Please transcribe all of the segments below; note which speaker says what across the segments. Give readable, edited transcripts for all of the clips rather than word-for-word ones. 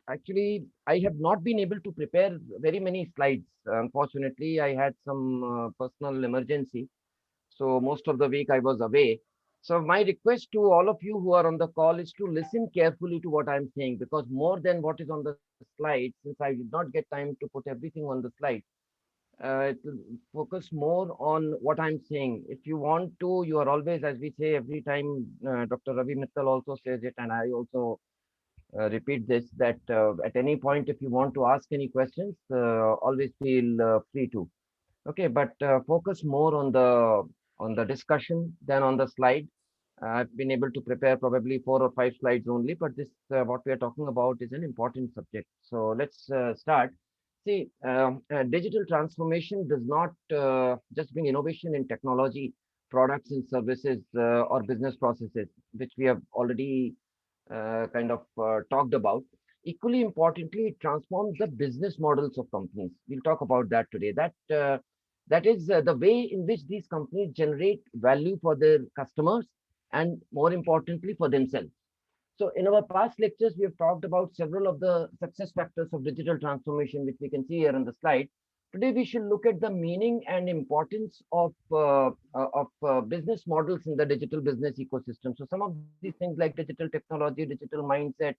Speaker 1: Actually, I have not been able to prepare very many slides. Unfortunately, I had some personal emergency. So most of the week I was away. So my request to all of you who are on the call is to listen carefully to what I'm saying, because more than what is on the slide, since I did not get time to put everything on the slide, it will focus more on what I'm saying. If you want to, you are always, as we say every time, Dr. Ravi Mittal also says it, and I also repeat this, that at any point, if you want to ask any questions, always feel free to. Okay, but focus more on the discussion than on the slide. I've been able to prepare probably 4 or 5 slides only, but this what we are talking about is an important subject. So let's start. See, digital transformation does not just bring innovation in technology, products and services, or business processes, which we have already kind of talked about. Equally importantly, it transforms the business models of companies. We'll talk about that today. That is the way in which these companies generate value for their customers and, more importantly, for themselves. So in our past lectures, we have talked about several of the success factors of digital transformation, which we can see here on the slide. Today, we should look at the meaning and importance of business models in the digital business ecosystem. So some of these things like digital technology, digital mindset,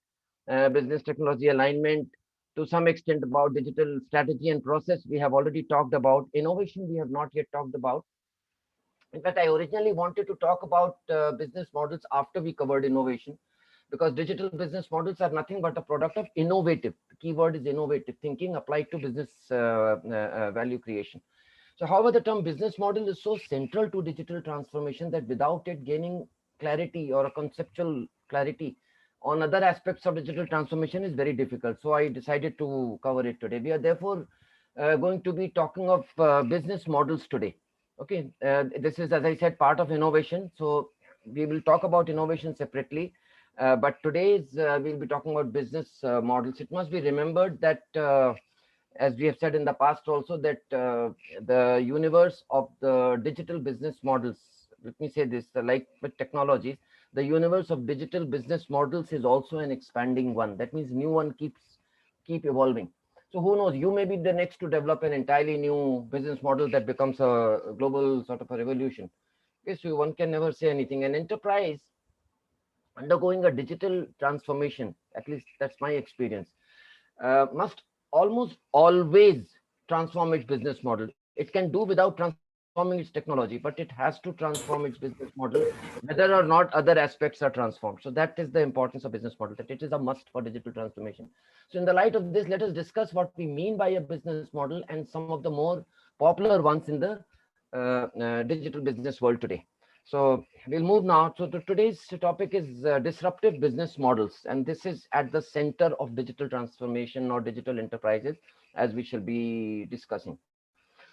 Speaker 1: business technology alignment, to some extent about digital strategy and process, we have already talked about. Innovation, we have not yet talked about. In fact, I originally wanted to talk about business models after we covered innovation, because digital business models are nothing but a product of innovative. The keyword is innovative thinking applied to business value creation. So, however, the term business model is so central to digital transformation that without it gaining clarity or a conceptual clarity on other aspects of digital transformation is very difficult. So, I decided to cover it today. We are therefore going to be talking of business models today. Okay, this is, as I said, part of innovation. So, we will talk about innovation separately. But today's we'll be talking about business models. It must be remembered that as we have said in the past also, that the universe of the digital business models, let me say this, like with technologies, the universe of digital business models is also an expanding one. That means new one keep evolving. So who knows, you may be the next to develop an entirely new business model that becomes a global sort of a revolution. Okay, so one can never say anything. An enterprise undergoing a digital transformation, at least that's my experience, must almost always transform its business model. It can do without transforming its technology, but it has to transform its business model, whether or not other aspects are transformed. So that is the importance of business model, that it is a must for digital transformation. So in the light of this, let us discuss what we mean by a business model and some of the more popular ones in the digital business world today. So we'll move now. So today's topic is disruptive business models, and this is at the center of digital transformation or digital enterprises, as we shall be discussing.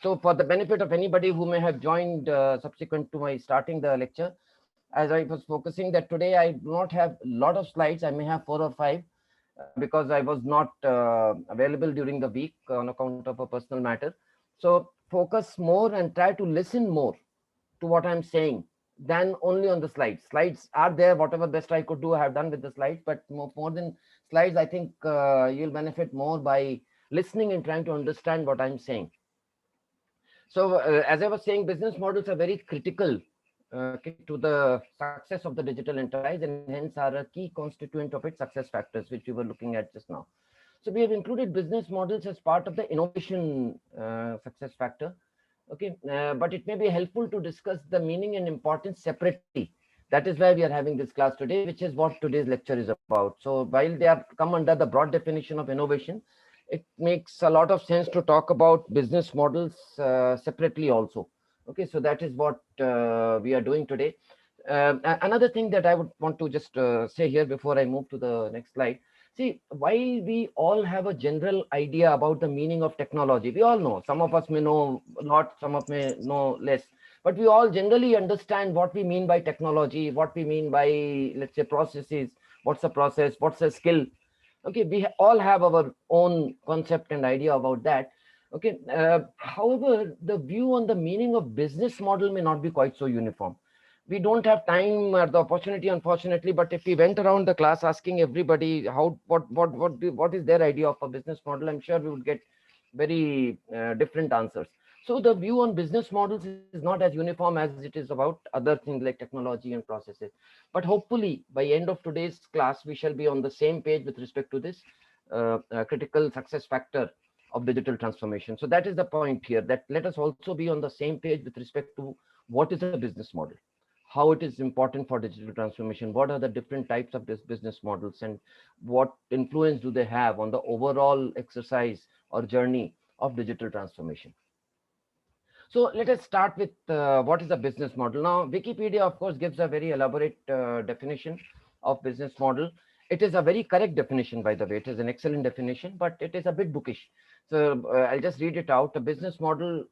Speaker 1: So for the benefit of anybody who may have joined subsequent to my starting the lecture, as I was focusing that today I do not have a lot of slides. I may have 4 or 5 because I was not available during the week on account of a personal matter. So focus more and try to listen more to what I'm saying than only on the slides. Slides are there, whatever best I could do, I have done with the slides, but more than slides, I think you'll benefit more by listening and trying to understand what I'm saying. So as I was saying, business models are very critical to the success of the digital enterprise, and hence are a key constituent of its success factors, which we were looking at just now. So we have included business models as part of the innovation success factor. Okay, but it may be helpful to discuss the meaning and importance separately. That is why we are having this class today, which is what today's lecture is about. So while they are come under the broad definition of innovation, it makes a lot of sense to talk about business models separately also. Okay, so that is what we are doing today. Another thing that I would want to just say here before I move to the next slide. See, while we all have a general idea about the meaning of technology, we all know, some of us may know a lot, some of may know less, but we all generally understand what we mean by technology, what we mean by, let's say, processes, what's a process, what's a skill. Okay, we all have our own concept and idea about that. Okay, however, the view on the meaning of business model may not be quite so uniform. We don't have time or the opportunity, unfortunately. But if we went around the class asking everybody how what is their idea of a business model, I'm sure we would get very different answers. So the view on business models is not as uniform as it is about other things like technology and processes. But hopefully by end of today's class, we shall be on the same page with respect to this critical success factor of digital transformation. So that is the point here, that let us also be on the same page with respect to what is a business model, how it is important for digital transformation, what are the different types of this business models, and what influence do they have on the overall exercise or journey of digital transformation. So let us start with what is a business model. Now, Wikipedia, of course, gives a very elaborate definition of business model. It is a very correct definition, by the way. It is an excellent definition, but it is a bit bookish. So I'll just read it out. A business model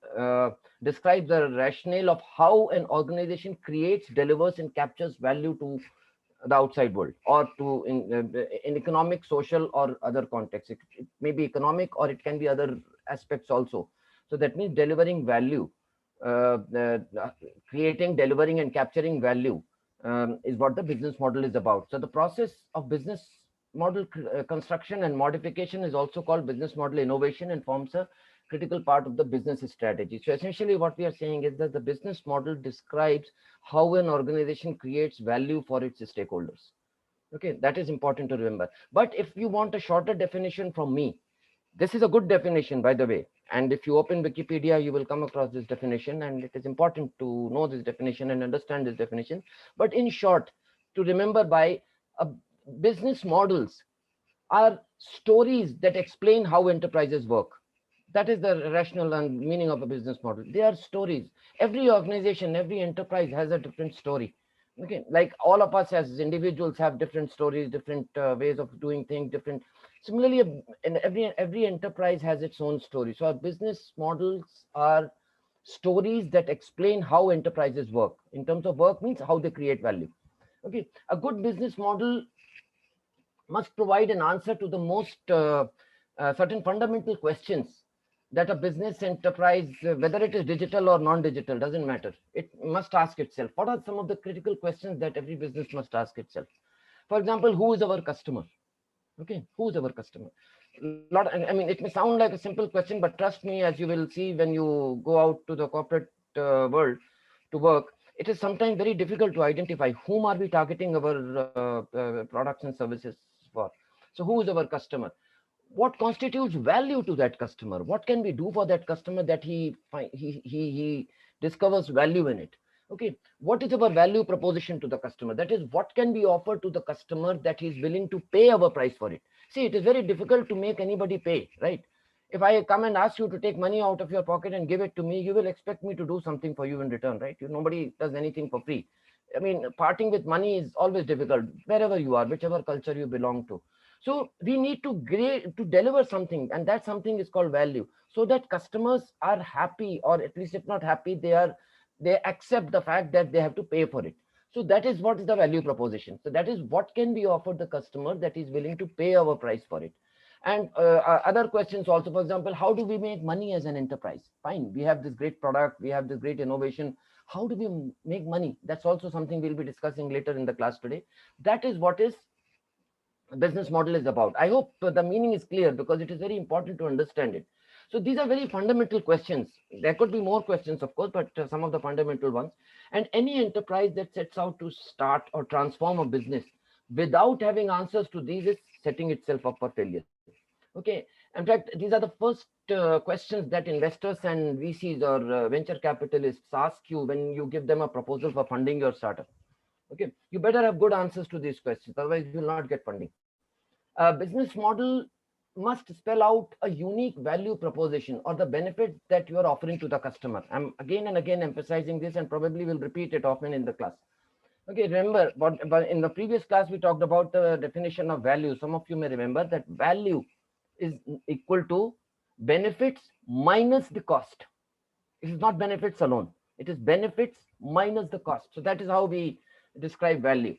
Speaker 1: describes the rationale of how an organization creates, delivers, and captures value to the outside world, or to in economic, social, or other contexts. It may be economic, or it can be other aspects also. So that means delivering value, creating, delivering, and capturing value is what the business model is about. So the process of business model construction and modification is also called business model innovation, and forms a critical part of the business strategy. So essentially what we are saying is that the business model describes how an organization creates value for its stakeholders. Okay, that is important to remember. But if you want a shorter definition from me, this is a good definition, by the way. And if you open Wikipedia, you will come across this definition, and it is important to know this definition and understand this definition. But in short, to remember by business models are stories that explain how enterprises work. That is the rational and meaning of a business model. They are stories. Every organization, every enterprise has a different story. Okay, like all of us as individuals have different stories, different ways of doing things, different. Similarly, in every enterprise has its own story. So our business models are stories that explain how enterprises work. In terms of work, means how they create value. Okay, a good business model must provide an answer to the most certain fundamental questions that a business enterprise, whether it is digital or non-digital, doesn't matter. It must ask itself. What are some of the critical questions that every business must ask itself? For example, who is our customer? Okay, who is our customer? I mean, it may sound like a simple question, but trust me, as you will see when you go out to the corporate world to work, it is sometimes very difficult to identify whom are we targeting our products and services for. So who is our customer? What constitutes value to that customer? What can we do for that customer that he discovers value in it? Okay, what is our value proposition to the customer? That is, what can we offer to the customer that he's willing to pay our price for it? See, it is very difficult to make anybody pay, right? If I come and ask you to take money out of your pocket and give it to me, you will expect me to do something for you in return, right? Nobody does anything for free. I mean, parting with money is always difficult, wherever you are, whichever culture you belong to. So we need to deliver something, and that something is called value, so that customers are happy, or at least if not happy, they accept the fact that they have to pay for it. So that is what is the value proposition. So that is what can be offered the customer that is willing to pay our price for it. And other questions also, for example, how do we make money as an enterprise? Fine, we have this great product, we have this great innovation. How do we make money? That's also something we'll be discussing later in the class today. That is what is business model is about. I hope the meaning is clear, because it is very important to understand it. So these are very fundamental questions. There could be more questions, of course, but some of the fundamental ones. And any enterprise that sets out to start or transform a business without having answers to these is setting itself up for failure. Okay, in fact, these are the first questions that investors and VCs or venture capitalists ask you when you give them a proposal for funding your startup. Okay, you better have good answers to these questions, otherwise you will not get funding. A business model must spell out a unique value proposition or the benefit that you are offering to the customer. I'm again and again emphasizing this, and probably will repeat it often in the class. Okay, remember, but in the previous class we talked about the definition of value. Some of you may remember that value is equal to benefits minus the cost. It is not benefits alone. It is benefits minus the cost. So that is how we describe value.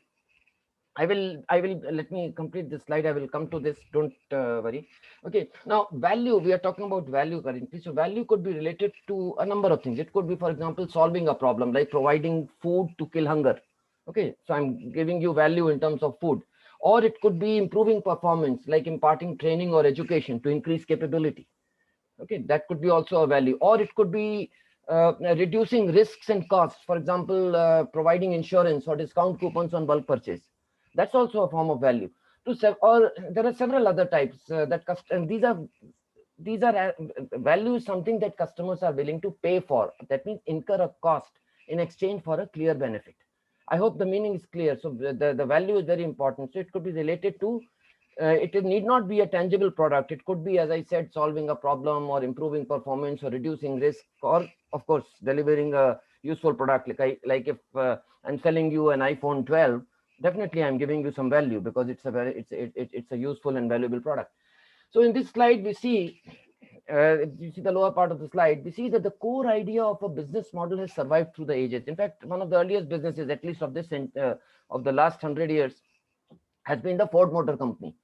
Speaker 1: I will let me complete this slide. I will come to this. Don't worry. Okay. Now, value. We are talking about value currently. So, value could be related to a number of things. It could be, for example, solving a problem like providing food to kill hunger. Okay. So, I'm giving you value in terms of food, or it could be improving performance, like imparting training or education to increase capability. Okay, that could be also a value, or it could be reducing risks and costs, for example, providing insurance or discount coupons on bulk purchase. That's also a form of value. Or there are several other types and these are value is something that customers are willing to pay for. That means incur a cost in exchange for a clear benefit. I hope the meaning is clear. So the value is very important. So it could be related to it need not be a tangible product. It could be, as I said, solving a problem or improving performance or reducing risk, or of course delivering a useful product. Like if I'm selling you an iPhone 12, definitely I'm giving you some value because it's a useful and valuable product. So in this slide we see, you see the lower part of the slide, we see that the core idea of a business model has survived through the ages. In fact, one of the earliest businesses, at least of of the last 100 years, has been the Ford Motor Company.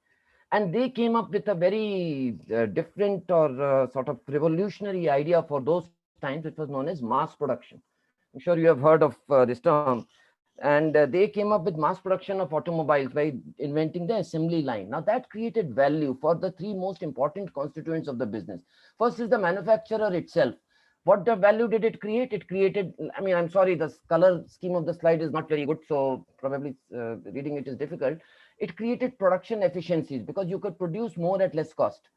Speaker 1: And they came up with a very different or sort of revolutionary idea for those times. It was known as mass production. I'm sure you have heard of this term. And they came up with mass production of automobiles by inventing the assembly line. Now that created value for the three most important constituents of the business. First is the manufacturer itself. What the value did it create? It created, I mean, I'm sorry, the color scheme of the slide is not very good, so probably reading it is difficult. It created production efficiencies because you could produce more at less cost.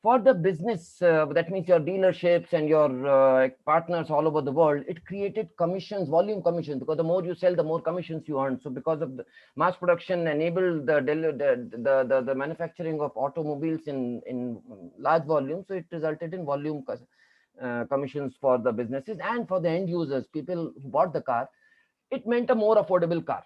Speaker 1: For the business, that means your dealerships and your partners all over the world, it created commissions, volume commissions, because the more you sell, the more commissions you earn. So because of the mass production enabled the manufacturing of automobiles in large volume, so it resulted in volume commissions for the businesses and for the end users, people who bought the car. It meant a more affordable car.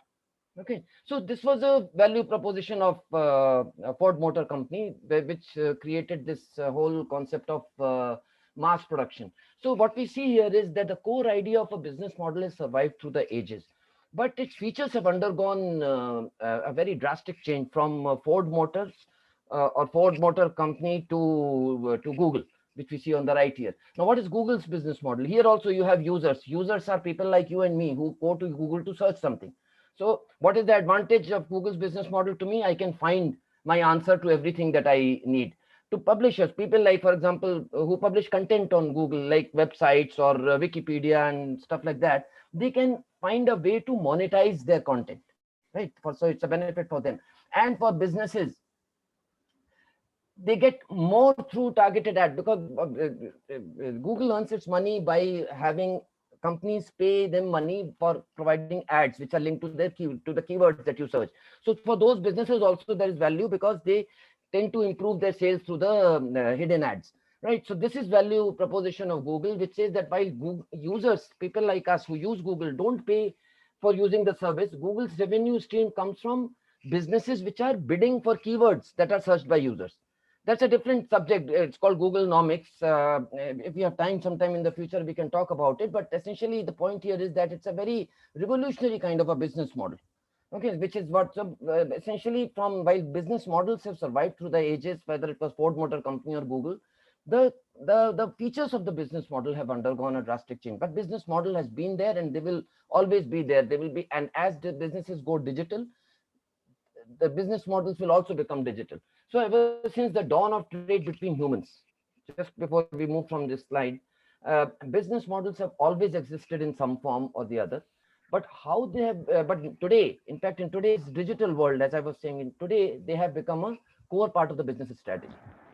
Speaker 1: Okay, so this was a value proposition of Ford Motor Company, which created this whole concept of mass production. So what we see here is that the core idea of a business model has survived through the ages, but its features have undergone a very drastic change from Ford Motors or Ford Motor Company to Google, which we see on the right here. Now, what is Google's business model? Here also you have users. Users are people like you and me who go to Google to search something. So what is the advantage of Google's business model to me? I can find my answer to everything that I need. To publishers, people like, for example, who publish content on Google, like websites or Wikipedia and stuff like that, they can find a way to monetize their content, right? So it's a benefit for them. And for businesses, they get more through targeted ad because Google earns its money by having companies pay them money for providing ads which are linked to the keywords that you search. So for those businesses also there is value because they tend to improve their sales through the hidden ads, right? So this is value proposition of Google, which says that while Google users, people like us who use Google, don't pay for using the service, Google's revenue stream comes from businesses which are bidding for keywords that are searched by users. That's a different subject. It's called Google Nomics. If we have time sometime in the future, we can talk about it. But essentially, the point here is that it's a very revolutionary kind of a business model. Okay, which is what essentially from while business models have survived through the ages, whether it was Ford Motor Company or Google, the features of the business model have undergone a drastic change. But business model has been there and they will always be there. They will be, and as the businesses go digital, the business models will also become digital. So ever since the dawn of trade between humans, just before we move from this slide, business models have always existed in some form or the other. But how they have, but today, in fact, in today's digital world, as I was saying, in today they have become a core part of the business strategy.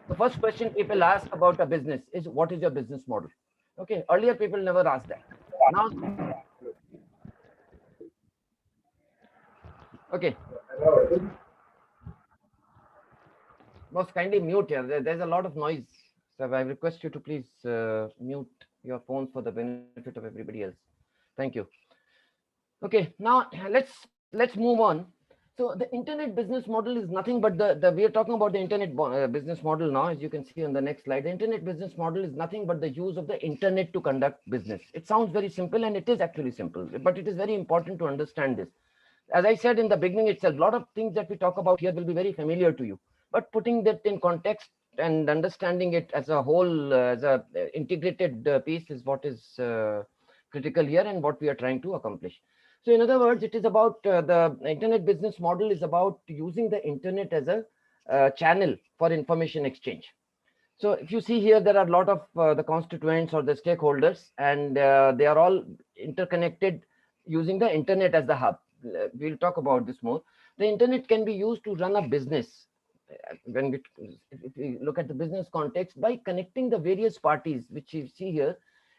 Speaker 1: The first question people ask about a business is, "What is your business model?" Okay, earlier people never asked that. Now, okay, most kindly mute here. There's a lot of noise. So I request you to please mute your phones for the benefit of everybody else. Thank you. Okay, now let's move on. So the internet business model is nothing but the we are talking about the internet business model now, as you can see on the next slide. The internet business model is nothing but the use of the internet to conduct business. It sounds very simple, and it is actually simple, but it is very important to understand this. As I said in the beginning itself, a lot of things that we talk about here will be very familiar to you, but putting that in context and understanding it as a whole, as a integrated piece is what is critical here and what we are trying to accomplish. So in other words, it is about the internet business model is about using the internet as a channel for information exchange. So if you see here, there are a lot of the constituents or the stakeholders, and they are all interconnected using the internet as the hub. We'll talk about this more. The internet can be used to run a business. When we, if we look at the business context, by connecting the various parties, which you see here,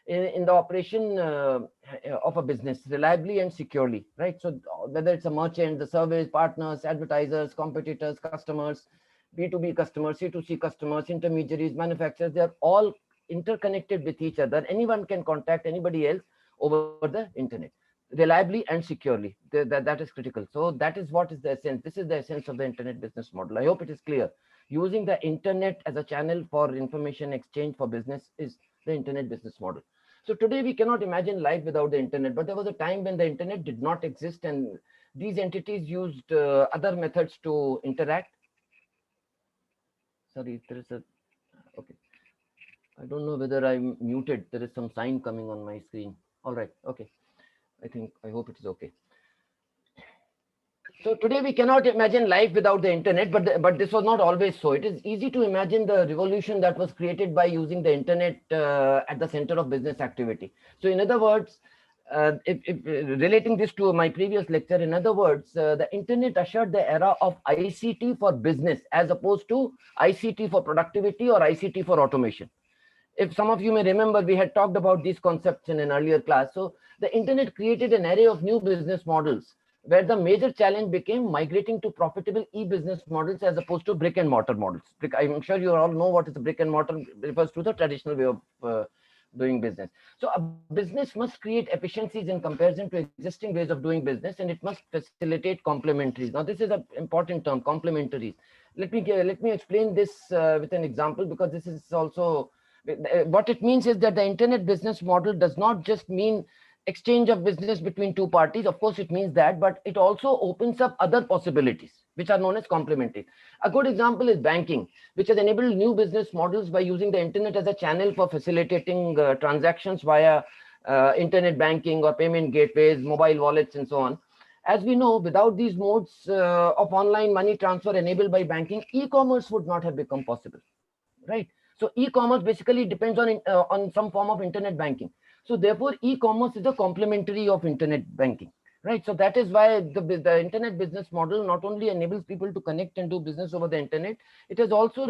Speaker 1: in the operation of a business reliably and securely, right? So whether it's a merchant, the service partners, advertisers, competitors, customers, B2B customers, C2C customers, intermediaries, manufacturers, they are all interconnected with each other. Anyone can contact anybody else over the internet reliably and securely. That is critical. So that is what is the essence. This is the essence of the internet business model. I hope it is clear. Using the internet as a channel for information exchange for business is the internet business model. So today we cannot imagine life without the internet, but there was a time when the internet did not exist and these entities used other methods to interact. Sorry, there is a, okay. I don't know whether I'm muted. There is some sign coming on my screen. All right, okay. I hope it is okay. So today we cannot imagine life without the internet, but this was not always so. It is easy to imagine the revolution that was created by using the internet at the center of business activity. So in other words, if relating this to my previous lecture, in other words, the internet ushered the era of ICT for business as opposed to ICT for productivity or ICT for automation. If some of you may remember, we had talked about these concepts in an earlier class. So the internet created an array of new business models where the major challenge became migrating to profitable e-business models as opposed to brick and mortar models. I'm sure you all know what is the brick and mortar. Refers to the traditional way of doing business. So a business must create efficiencies in comparison to existing ways of doing business, and it must facilitate complementaries. Now this is an important term, complementaries. Let me explain this with an example, because this is also what it means is that the internet business model does not just mean exchange of business between two parties. Of course it means that, but it also opens up other possibilities which are known as complementary. A good example is banking, which has enabled new business models by using the internet as a channel for facilitating transactions via internet banking or payment gateways, mobile wallets, and so on. As we know, without these modes of online money transfer enabled by banking, e-commerce would not have become possible, right? So e-commerce basically depends on some form of internet banking. So therefore, e-commerce is a complementary of internet banking, right? So that is why the internet business model not only enables people to connect and do business over the internet, it has also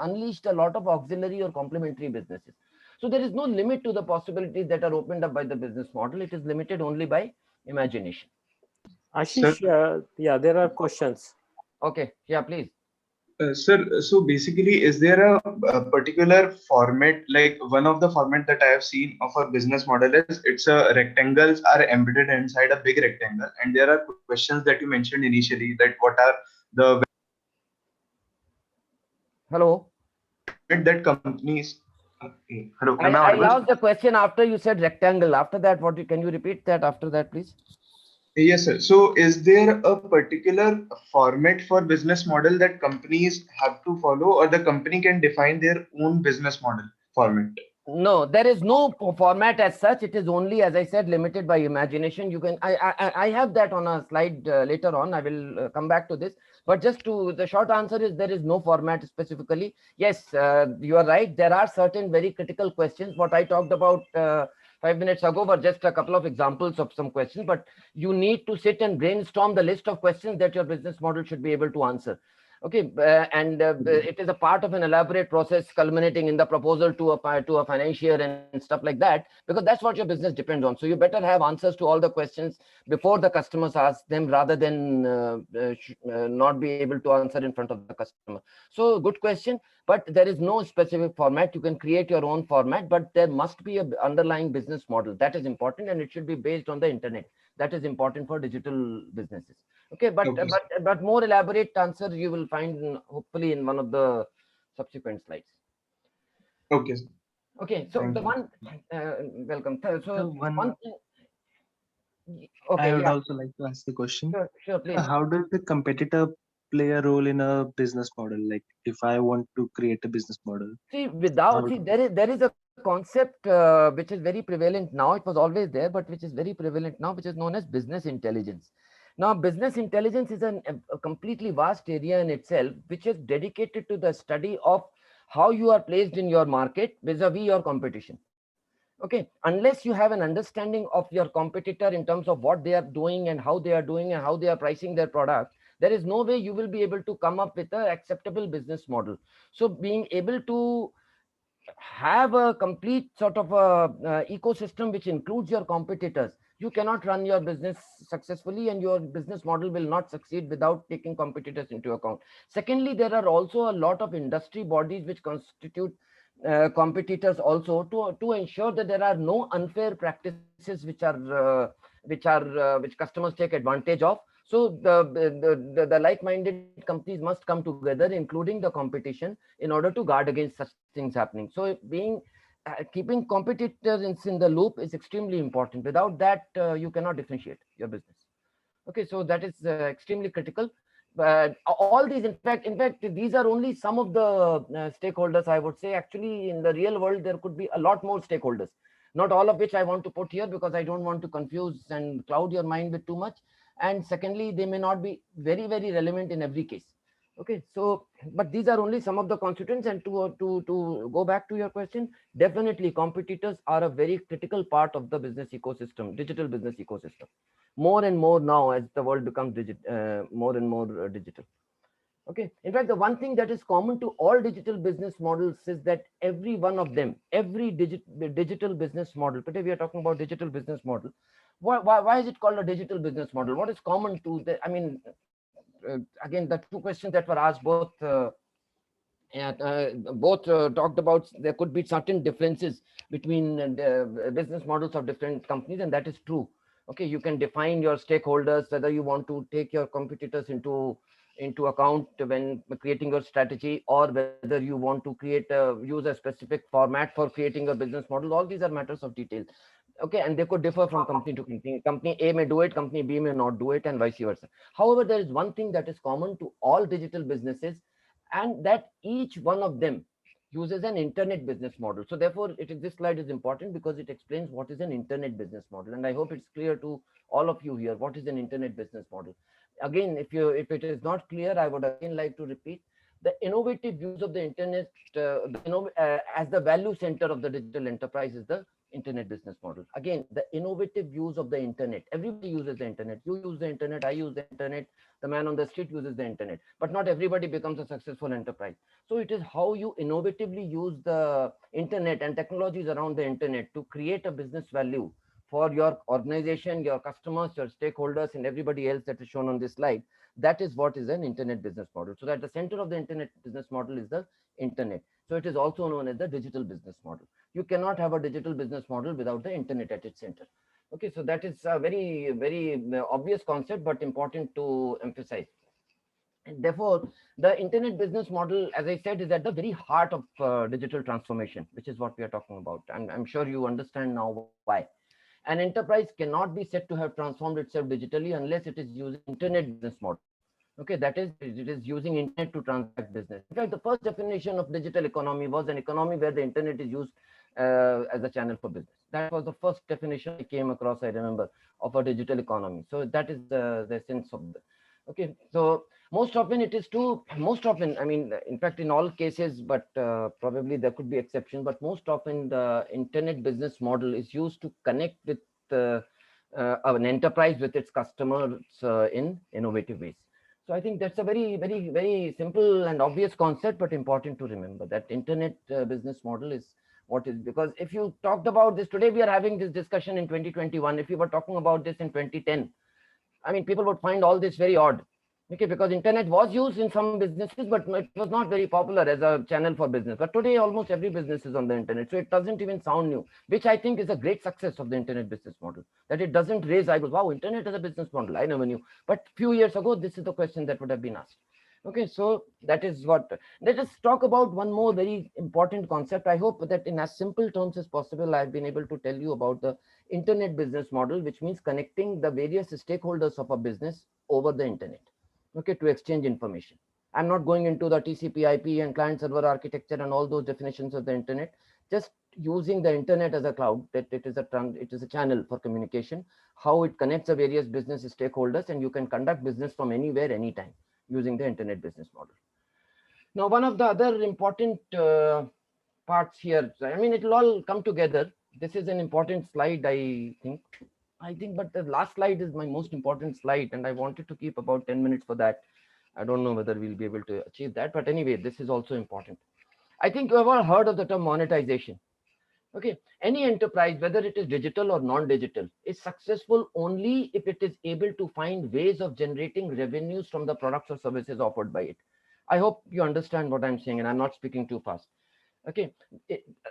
Speaker 1: unleashed a lot of auxiliary or complementary businesses. So there is no limit to the possibilities that are opened up by the business model. It is limited only by imagination.
Speaker 2: Sir,
Speaker 3: Ashish, yeah, there are questions.
Speaker 1: Okay, yeah, please.
Speaker 2: sir, so basically, is there a particular format, like one of the format that I have seen of a business model is it's a rectangles are embedded inside a big rectangle, and there are questions that you mentioned initially that what are the
Speaker 1: Hello.
Speaker 2: format that companies. Hello, am I
Speaker 1: I
Speaker 2: audible?
Speaker 1: lost the question after you said rectangle. After that, can you repeat that after that, please?
Speaker 2: Yes, sir. So, is there a particular format for business model that companies have to follow, or the company can define their own business model format?
Speaker 1: No, there is no format as such. It is only, as I said, limited by imagination. You can, I have that on a slide later on. I will come back to this. But just to, the short answer is there is no format specifically. Yes, you are right. There are certain very critical questions. What I talked about 5 minutes ago were just a couple of examples of some questions. But you need to sit and brainstorm the list of questions that your business model should be able to answer. Okay, and it is a part of an elaborate process culminating in the proposal to a financier and stuff like that, because that's what your business depends on. So you better have answers to all the questions before the customers ask them, rather than not be able to answer in front of the customer. So good question, but there is no specific format. You can create your own format, but there must be a underlying business model. That is important, and it should be based on the internet. That is important for digital businesses. Okay, but
Speaker 2: Okay,
Speaker 1: more elaborate answer you will find hopefully in one of the subsequent slides.
Speaker 2: okay, sir.
Speaker 1: Okay, so
Speaker 2: Thank
Speaker 1: the
Speaker 2: you.
Speaker 1: one welcome.
Speaker 4: So
Speaker 1: So one
Speaker 4: one
Speaker 1: thing,
Speaker 4: I
Speaker 1: Okay,
Speaker 4: would
Speaker 1: yeah,
Speaker 4: also like to ask the question.
Speaker 1: sure, please.
Speaker 4: How does the competitor play a role in a business model? Like if I want to create a business model, how
Speaker 1: See, there is a concept which is very prevalent now. It was always there, but which is very prevalent now, which is known as business intelligence. Now, business intelligence is a completely vast area in itself, which is dedicated to the study of how you are placed in your market vis-a-vis your competition. Okay, unless you have an understanding of your competitor in terms of what they are doing and how they are doing and how they are pricing their product, there is no way you will be able to come up with an acceptable business model. So being able to have a complete sort of a ecosystem which includes your competitors, you cannot run your business successfully, and your business model will not succeed without taking competitors into account. Secondly, there are also a lot of industry bodies which constitute competitors also, to ensure that there are no unfair practices which customers take advantage of. So the like-minded companies must come together, including the competition, in order to guard against such things happening. So keeping competitors in the loop is extremely important. Without that, you cannot differentiate your business. Okay, so that is extremely critical. But all these, in fact, these are only some of the stakeholders, I would say. Actually, in the real world, there could be a lot more stakeholders, not all of which I want to put here because I don't want to confuse and cloud your mind with too much. And secondly, they may not be very, very relevant in every case. Okay, so but these are only some of the constituents. And to go back to your question, definitely competitors are a very critical part of the business ecosystem, digital business ecosystem, more and more now as the world becomes more and more digital. Okay, in fact, the one thing that is common to all digital business models is that every one of them, every digital business model, today we are talking about digital business model. Why is it called a digital business model? What is common to the, I mean, again, the two questions that were asked, both talked about there could be certain differences between business models of different companies, and that is true. Okay, you can define your stakeholders, whether you want to take your competitors into account when creating your strategy, or whether you want to use a specific format for creating a business model. All these are matters of detail. Okay, and they could differ from company to company. Company A may do it, company B may not do it, and vice versa. However, there is one thing that is common to all digital businesses, and that each one of them uses an internet business model. So therefore, this slide is important because it explains what is an internet business model, and I hope it's clear to all of you here what is an internet business model. Again, if it is not clear, I would again like to repeat: the innovative use of the internet, as the value center of the digital enterprise, is the internet business model. Again, the innovative use of the internet. Everybody uses the internet. You use the internet, I use the internet, the man on the street uses the internet, but not everybody becomes a successful enterprise. So it is how you innovatively use the internet and technologies around the internet to create a business value for your organization, your customers, your stakeholders, and everybody else that is shown on this slide. That is what is an internet business model. So at the center of the internet business model is the internet. So it is also known as the digital business model. You cannot have a digital business model without the internet at its center. Okay, so that is a very, very obvious concept, but important to emphasize. And therefore, the internet business model, as I said, is at the very heart of digital transformation, which is what we are talking about. And I'm sure you understand now why. An enterprise cannot be said to have transformed itself digitally unless it is using internet business model. Okay, that is, it is using internet to transact business. In fact, the first definition of digital economy was an economy where the internet is used as a channel for business. That was the first definition I came across, I remember, of a digital economy. So that is the sense of the. Okay, so most often it is to, most often, I mean, in fact, in all cases, but probably there could be exception, but most often the internet business model is used to connect with uh, an enterprise with its customers in innovative ways. So I think that's a very, very, very simple and obvious concept, but important to remember that internet business model is what is, because if you talked about this today, we are having this discussion in 2021. If you were talking about this in 2010, I mean, people would find all this very odd. Okay, because internet was used in some businesses, but it was not very popular as a channel for business. But today, almost every business is on the internet, so it doesn't even sound new, which I think is a great success of the internet business model. That it doesn't raise eyebrows. Wow, internet as a business model, I never knew. But few years ago, this is the question that would have been asked. Okay, so that is what. Let us talk about one more very important concept. I hope that in as simple terms as possible, I've been able to tell you about the internet business model, which means connecting the various stakeholders of a business over the internet, okay, to exchange information. I'm not going into the TCP, IP, and client server architecture and all those definitions of the internet. Just using the internet as a cloud, that it is a channel for communication, how it connects the various business stakeholders, and you can conduct business from anywhere, anytime using the internet business model. Now, one of the other important parts here, I mean, it will all come together. This is an important slide, I think. But the last slide is my most important slide, and I wanted to keep about 10 minutes for that. I don't know whether we'll be able to achieve that, but anyway, this is also important. I think you have all heard of the term monetization. Okay, any enterprise, whether it is digital or non-digital, is successful only if it is able to find ways of generating revenues from the products or services offered by it. I hope you understand what I'm saying, and I'm not speaking too fast. Okay,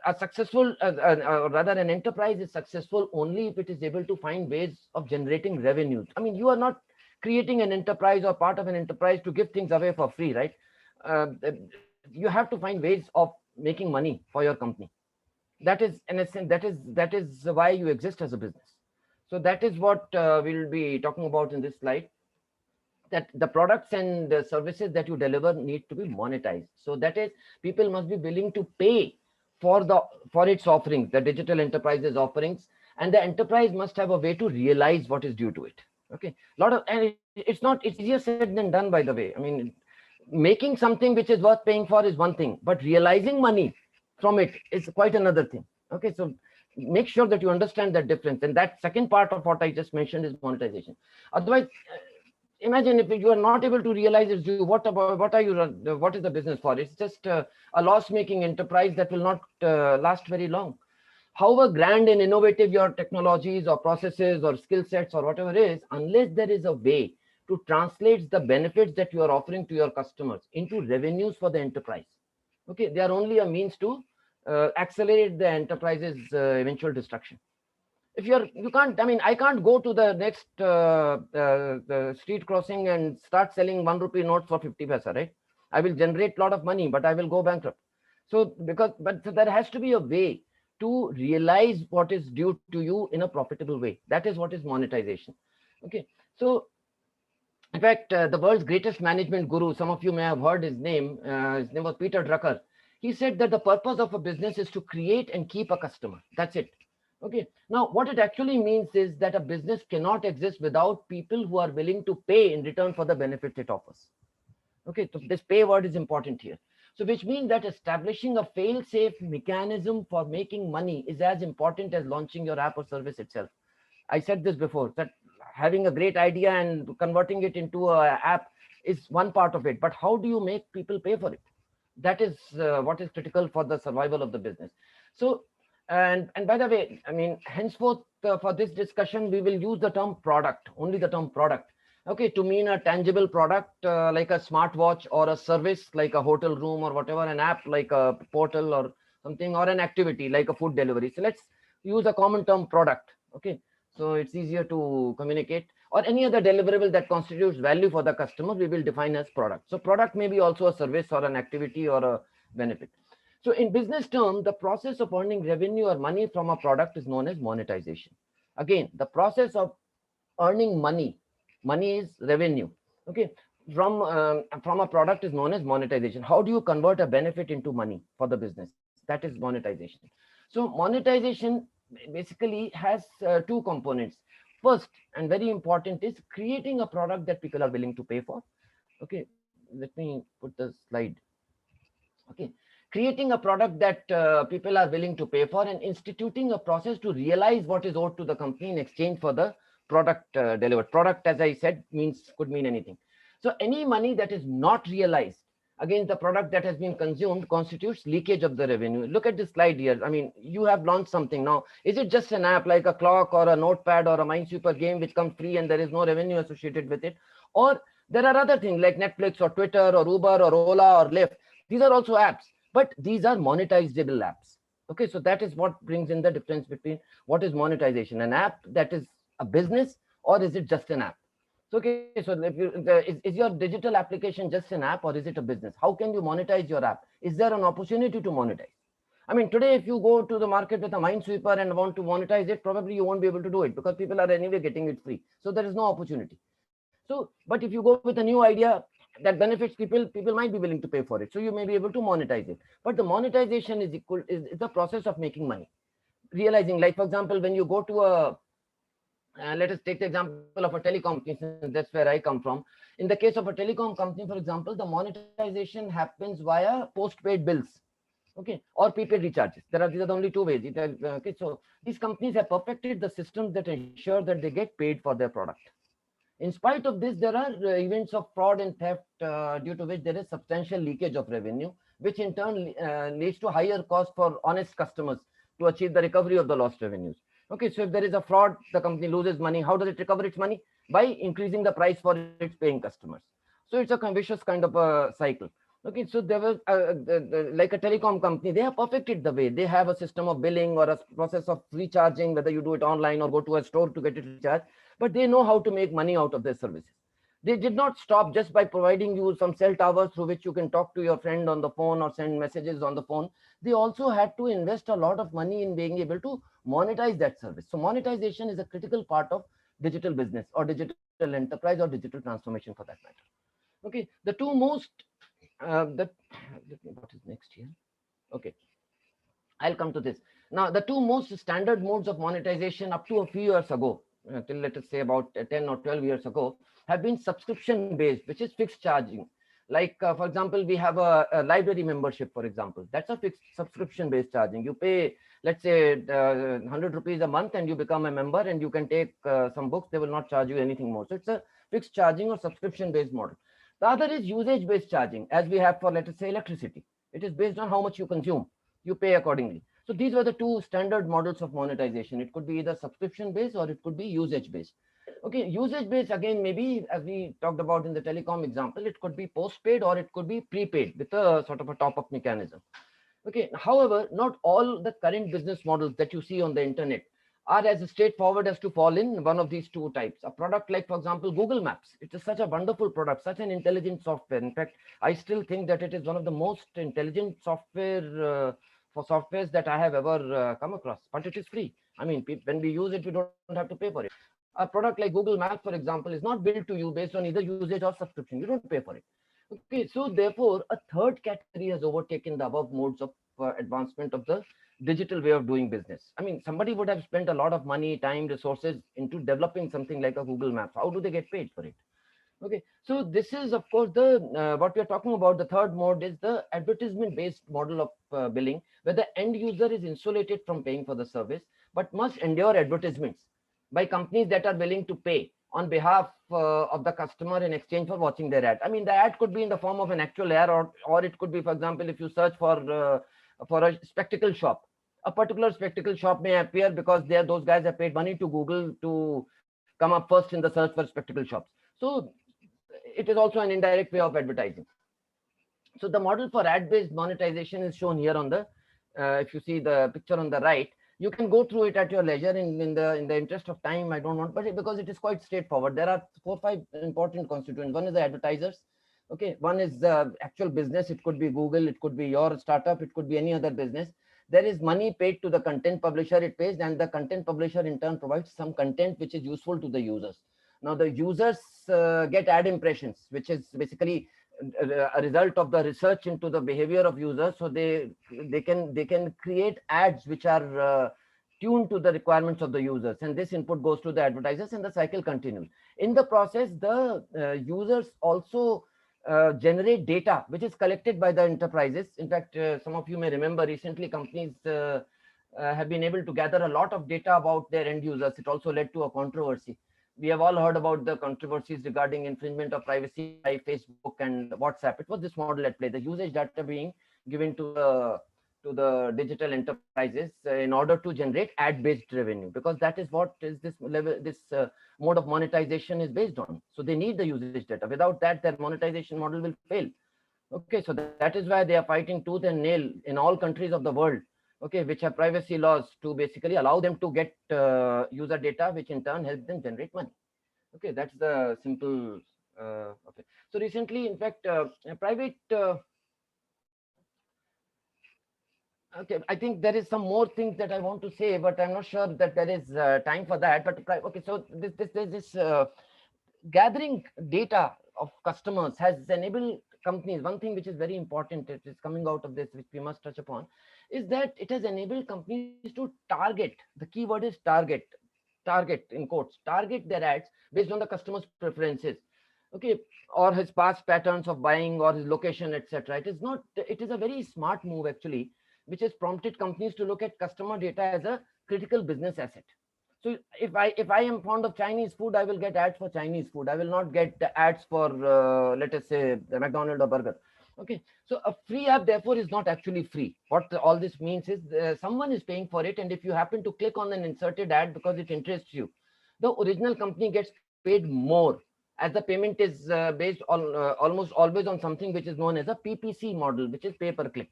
Speaker 1: a successful, rather, an enterprise is successful only if it is able to find ways of generating revenues. I mean, you are not creating an enterprise or part of an enterprise to give things away for free, right? You have to find ways of making money for your company. That is, in a sense, that is why you exist as a business. So that is what we'll be talking about in this slide, that the products and the services that you deliver need to be monetized. So that is, people must be willing to pay for the for its offerings, the digital enterprises offerings, and the enterprise must have a way to realize what is due to it. Okay, lot of, and it's easier said than done, by the way. I mean, making something which is worth paying for is one thing, but realizing money from it is quite another thing. Okay, so make sure that you understand that difference, and that second part of what I just mentioned is monetization. Otherwise, imagine if you are not able to realize its due, what is the business for? It's just a loss making enterprise that will not last very long. However grand and innovative your technologies or processes or skill sets or whatever it is, unless there is a way to translate the benefits that you are offering to your customers into revenues for the enterprise, okay, they are only a means to accelerate the enterprise's eventual destruction. If you can't, I mean, I can't go to the next the street crossing and start selling 1 rupee notes for 50 paisa, right? I will generate a lot of money, but I will go bankrupt. So but there has to be a way to realize what is due to you in a profitable way. That is what is monetization. Okay, so in fact, the world's greatest management guru, some of you may have heard his name was Peter Drucker. He said that the purpose of a business is to create and keep a customer. That's it. Okay. Now, what it actually means is that a business cannot exist without people who are willing to pay in return for the benefits it offers. Okay, so this pay word is important here. So, which means that establishing a fail-safe mechanism for making money is as important as launching your app or service itself. I said this before, that having a great idea and converting it into an app is one part of it, but how do you make people pay for it? That is what is critical for the survival of the business. So, and by the way, I mean, henceforth for this discussion, we will use the term product, only the term product, okay, to mean a tangible product like a smartwatch, or a service like a hotel room or whatever, an app like a portal or something, or an activity like a food delivery. So let's use a common term, product. Okay, so it's easier to communicate. Or any other deliverable that constitutes value for the customer, we will define as product. So product may be also a service or an activity or a benefit. So in business terms, the process of earning revenue or money from a product is known as monetization. Again, the process of earning money is revenue. Okay, from a product is known as monetization. How do you convert a benefit into money for the business? That is monetization. So monetization basically has two components. First, and very important, is creating a product that people are willing to pay for. Okay, let me put the slide. Okay, creating a product that people are willing to pay for, and instituting a process to realize what is owed to the company in exchange for the product delivered. Product, as I said, means could mean anything. So any money that is not realized against the product that has been consumed constitutes leakage of the revenue. Look at this slide here. I mean, you have launched something. Now, is it just an app like a clock or a notepad or a Minesweeper game which comes free and there is no revenue associated with it? Or there are other things like Netflix or Twitter or Uber or Ola or Lyft. These are also apps, but these are monetizable apps. Okay, so that is what brings in the difference between what is monetization, an app that is a business, or is it just an app? So, okay, so is your digital application just an app or is it a business? How can you monetize your app? Is there an opportunity to monetize? I mean, today, if you go to the market with a minesweeper and want to monetize it, probably you won't be able to do it because people are anyway getting it free. So there is no opportunity. So, but if you go with a new idea that benefits people, people might be willing to pay for it. So you may be able to monetize it. But the monetization is equal is the process of making money. Realizing, like for example, when you go to a let us take the example of a telecom company, since that's where I come from. In the case of a telecom company, for example, the monetization happens via postpaid bills, okay, or prepaid recharges. These are the only two ways. Okay, so these companies have perfected the systems that ensure that they get paid for their product. In spite of this, there are events of fraud and theft due to which there is substantial leakage of revenue, which in turn leads to higher cost for honest customers to achieve the recovery of the lost revenues. Okay, so if there is a fraud, the company loses money. How does it recover its money? By increasing the price for its paying customers. So it's a vicious kind of a cycle. Okay, so there was like a telecom company, they have perfected the way. They have a system of billing or a process of recharging, whether you do it online or go to a store to get it recharged, but they know how to make money out of their services. They did not stop just by providing you some cell towers through which you can talk to your friend on the phone or send messages on the phone. They also had to invest a lot of money in being able to monetize that service. So monetization is a critical part of digital business or digital enterprise or digital transformation for that matter. Okay, the two most the what is next here? Okay, I'll come to this. Now, the two most standard modes of monetization up to a few years ago, till let us say about 10 or 12 years ago, have been subscription based, which is fixed charging. Like, for example, we have a library membership, for example. That's a fixed subscription based charging. You pay, let's say, 100 rupees a month and you become a member and you can take some books. They will not charge you anything more. So it's a fixed charging or subscription based model. The other is usage based charging, as we have for, let us say, electricity. It is based on how much you consume, you pay accordingly. So these were the two standard models of monetization. It could be either subscription based or it could be usage based. Okay, usage based again, maybe as we talked about in the telecom example, it could be postpaid or it could be prepaid with a sort of a top up mechanism. Okay, however, not all the current business models that you see on the internet are as straightforward as to fall in one of these two types. A product like, for example, Google Maps, it is such a wonderful product, such an intelligent software. In fact, I still think that it is one of the most intelligent software for softwares that I have ever come across, but it is free. I mean, when we use it, we don't have to pay for it. A product like Google Maps, for example, is not built to you based on either usage or subscription. You don't pay for it. Okay, so therefore, a third category has overtaken the above modes of advancement of the digital way of doing business. I mean, somebody would have spent a lot of money, time, resources into developing something like a Google Maps. How do they get paid for it? Okay, so this is of course the what we are talking about. The third mode is the advertisement-based model of billing, where the end user is insulated from paying for the service, but must endure advertisements by companies that are willing to pay on behalf of the customer in exchange for watching their ad. I mean, the ad could be in the form of an actual ad, or it could be, for example, if you search for a spectacle shop, a particular spectacle shop may appear because those guys have paid money to Google to come up first in the search for spectacle shops. So it is also an indirect way of advertising. So the model for ad-based monetization is shown here on the, if you see the picture on the right, you can go through it at your leisure. In the interest of time, I don't want, but because it is quite straightforward. There are 4 or 5 important constituents. One is the advertisers. Okay, one is the actual business. It could be Google, it could be your startup, it could be any other business. There is money paid to the content publisher, it pays, and the content publisher in turn provides some content which is useful to the users. Now the users get ad impressions, which is basically a result of the research into the behavior of users. So they can create ads which are tuned to the requirements of the users, and this input goes to the advertisers and the cycle continues. In the process, the users also generate data which is collected by the enterprises. In fact, some of you may remember recently companies have been able to gather a lot of data about their end users. It also led to a controversy. We have all heard about the controversies regarding infringement of privacy by Facebook and WhatsApp. It was this model at play, the usage data being given to the digital enterprises in order to generate ad-based revenue, because that is what is this level, this mode of monetization is based on. So they need the usage data. Without that, their monetization model will fail. Okay, so that is why they are fighting tooth and nail in all countries of the world, okay, which have privacy laws to basically allow them to get user data, which in turn helps them generate money. Okay, that's the simple. Okay. So recently, in fact, a private. Okay, I think there is some more things that I want to say, but I'm not sure that there is time for that. But okay, so this gathering data of customers has enabled companies. One thing which is very important, it is coming out of this, which we must touch upon, is that it has enabled companies to target. The keyword is target in quotes, target their ads based on the customer's preferences. Okay, or his past patterns of buying or his location, etc. It is not. It is a very smart move actually, which has prompted companies to look at customer data as a critical business asset. So if I am fond of Chinese food, I will get ads for Chinese food. I will not get the ads for let us say the McDonald's or burger. Okay, so a free app therefore is not actually free. What all this means is someone is paying for it, and if you happen to click on an inserted ad because it interests you, the original company gets paid more, as the payment is based on almost always on something which is known as a PPC model, which is pay per click.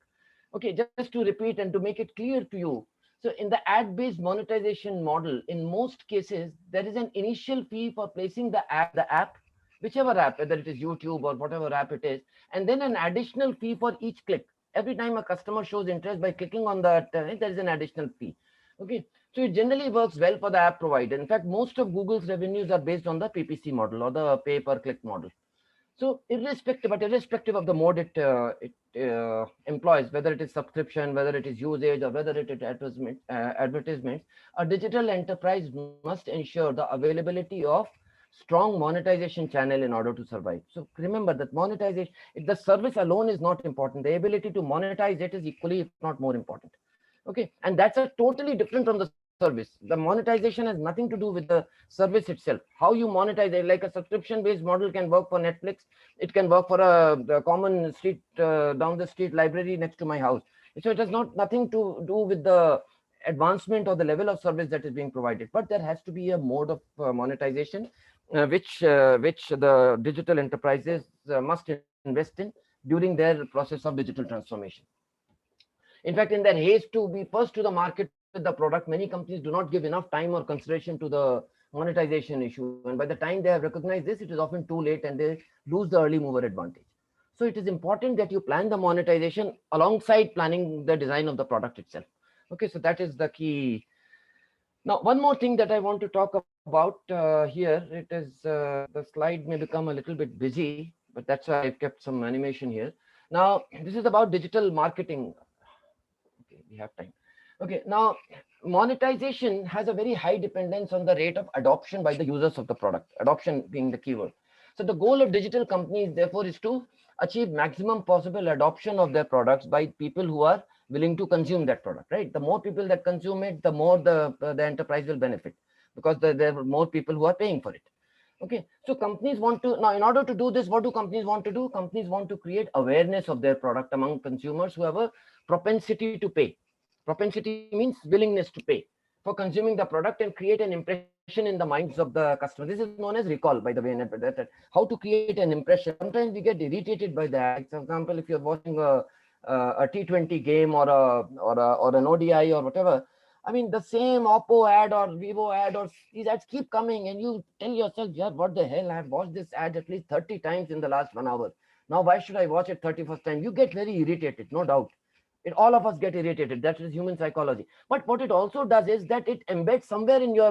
Speaker 1: Okay, just to repeat and to make it clear to you, so in the ad-based monetization model, in most cases, there is an initial fee for placing the app, whichever app, whether it is YouTube or whatever app it is, and then an additional fee for each click. Every time a customer shows interest by clicking on that, there is an additional fee. Okay, so it generally works well for the app provider. In fact, most of Google's revenues are based on the PPC model or the pay per click model. So irrespective of the mode it employs, whether it is subscription, whether it is usage, or whether it is advertisements, a digital enterprise must ensure the availability of strong monetization channel in order to survive. So remember that monetization, the service alone is not important. The ability to monetize it is equally, if not more important. Okay, and that's a totally different from the service. The monetization has nothing to do with the service itself. How you monetize it, like a subscription based model can work for Netflix, it can work for a common street down the street library next to my house. So it has nothing to do with the advancement or the level of service that is being provided, but there has to be a mode of monetization which the digital enterprises must invest in during their process of digital transformation. In fact, in their haste to be first to the market with the product, many companies do not give enough time or consideration to the monetization issue. And by the time they have recognized this, it is often too late and they lose the early mover advantage. So it is important that you plan the monetization alongside planning the design of the product itself. Okay, so that is the key. Now, one more thing that I want to talk about here, it is the slide may become a little bit busy, but that's why I've kept some animation here. Now, this is about digital marketing. Okay, we have time. Okay, now monetization has a very high dependence on the rate of adoption by the users of the product, adoption being the keyword. So the goal of digital companies, therefore, is to achieve maximum possible adoption of their products by people who are willing to consume that product, right? The more people that consume it, the more the enterprise will benefit, because there are more people who are paying for it. Okay, so companies want to, now in order to do this, what do companies want to do? Companies want to create awareness of their product among consumers who have a propensity to pay. Propensity means willingness to pay for consuming the product, and create an impression in the minds of the customer. This is known as recall, by the way, how to create an impression. Sometimes we get irritated by the ads. Like, for example, if you're watching a T20 game or an ODI or whatever, I mean, the same Oppo ad or Vivo ad or these ads keep coming, and you tell yourself, yeah, what the hell? I have watched this ad at least 30 times in the last 1 hour. Now, why should I watch it 31st time? You get very irritated, no doubt. All of us get irritated. That is human psychology. But what it also does is that it embeds somewhere in your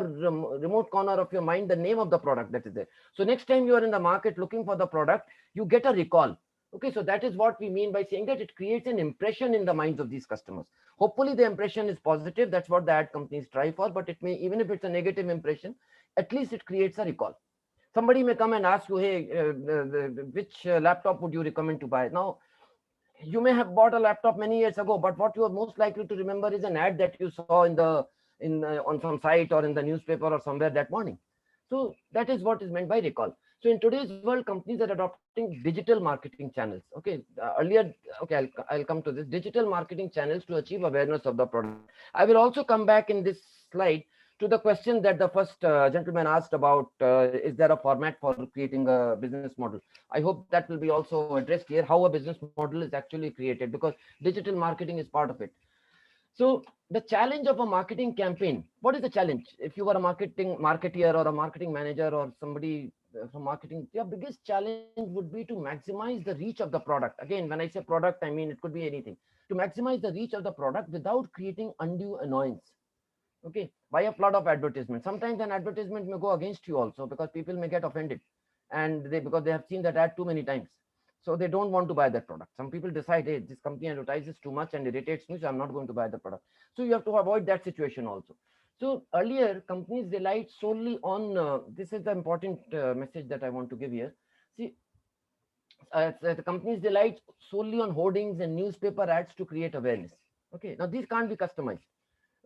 Speaker 1: remote corner of your mind the name of the product that is there. So next time you are in the market looking for the product, you get a recall. Okay, so that is what we mean by saying that it creates an impression in the minds of these customers. Hopefully the impression is positive. That's what the ad companies try for. But it may, even if it's a negative impression, at least it creates a recall. Somebody may come and ask you, hey, which laptop would you recommend to buy? Now, you may have bought a laptop many years ago, but what you are most likely to remember is an ad that you saw on some site or in the newspaper or somewhere that morning. So that is what is meant by recall. So in today's world, companies are adopting digital marketing channels. Okay, earlier, okay, I'll come to this, digital marketing channels to achieve awareness of the product. I will also come back in this slide to the question that the first gentleman asked about, is there a format for creating a business model? I hope that will be also addressed here, how a business model is actually created, because digital marketing is part of it. So the challenge of a marketing campaign, what is the challenge? If you are a marketeer or a marketing manager or somebody from marketing, your biggest challenge would be to maximize the reach of the product. Again, when I say product, I mean it could be anything. To maximize the reach of the product without creating undue annoyance. Okay, by a flood of advertisement. Sometimes an advertisement may go against you also because people may get offended, and because they have seen that ad too many times, so they don't want to buy that product. Some people decide, hey, this company advertises too much and irritates me, so I'm not going to buy the product. So you have to avoid that situation also. So earlier companies relied solely on this is the important message that I want to give here. See, the companies relied solely on hoardings and newspaper ads to create awareness. Okay, now these can't be customized.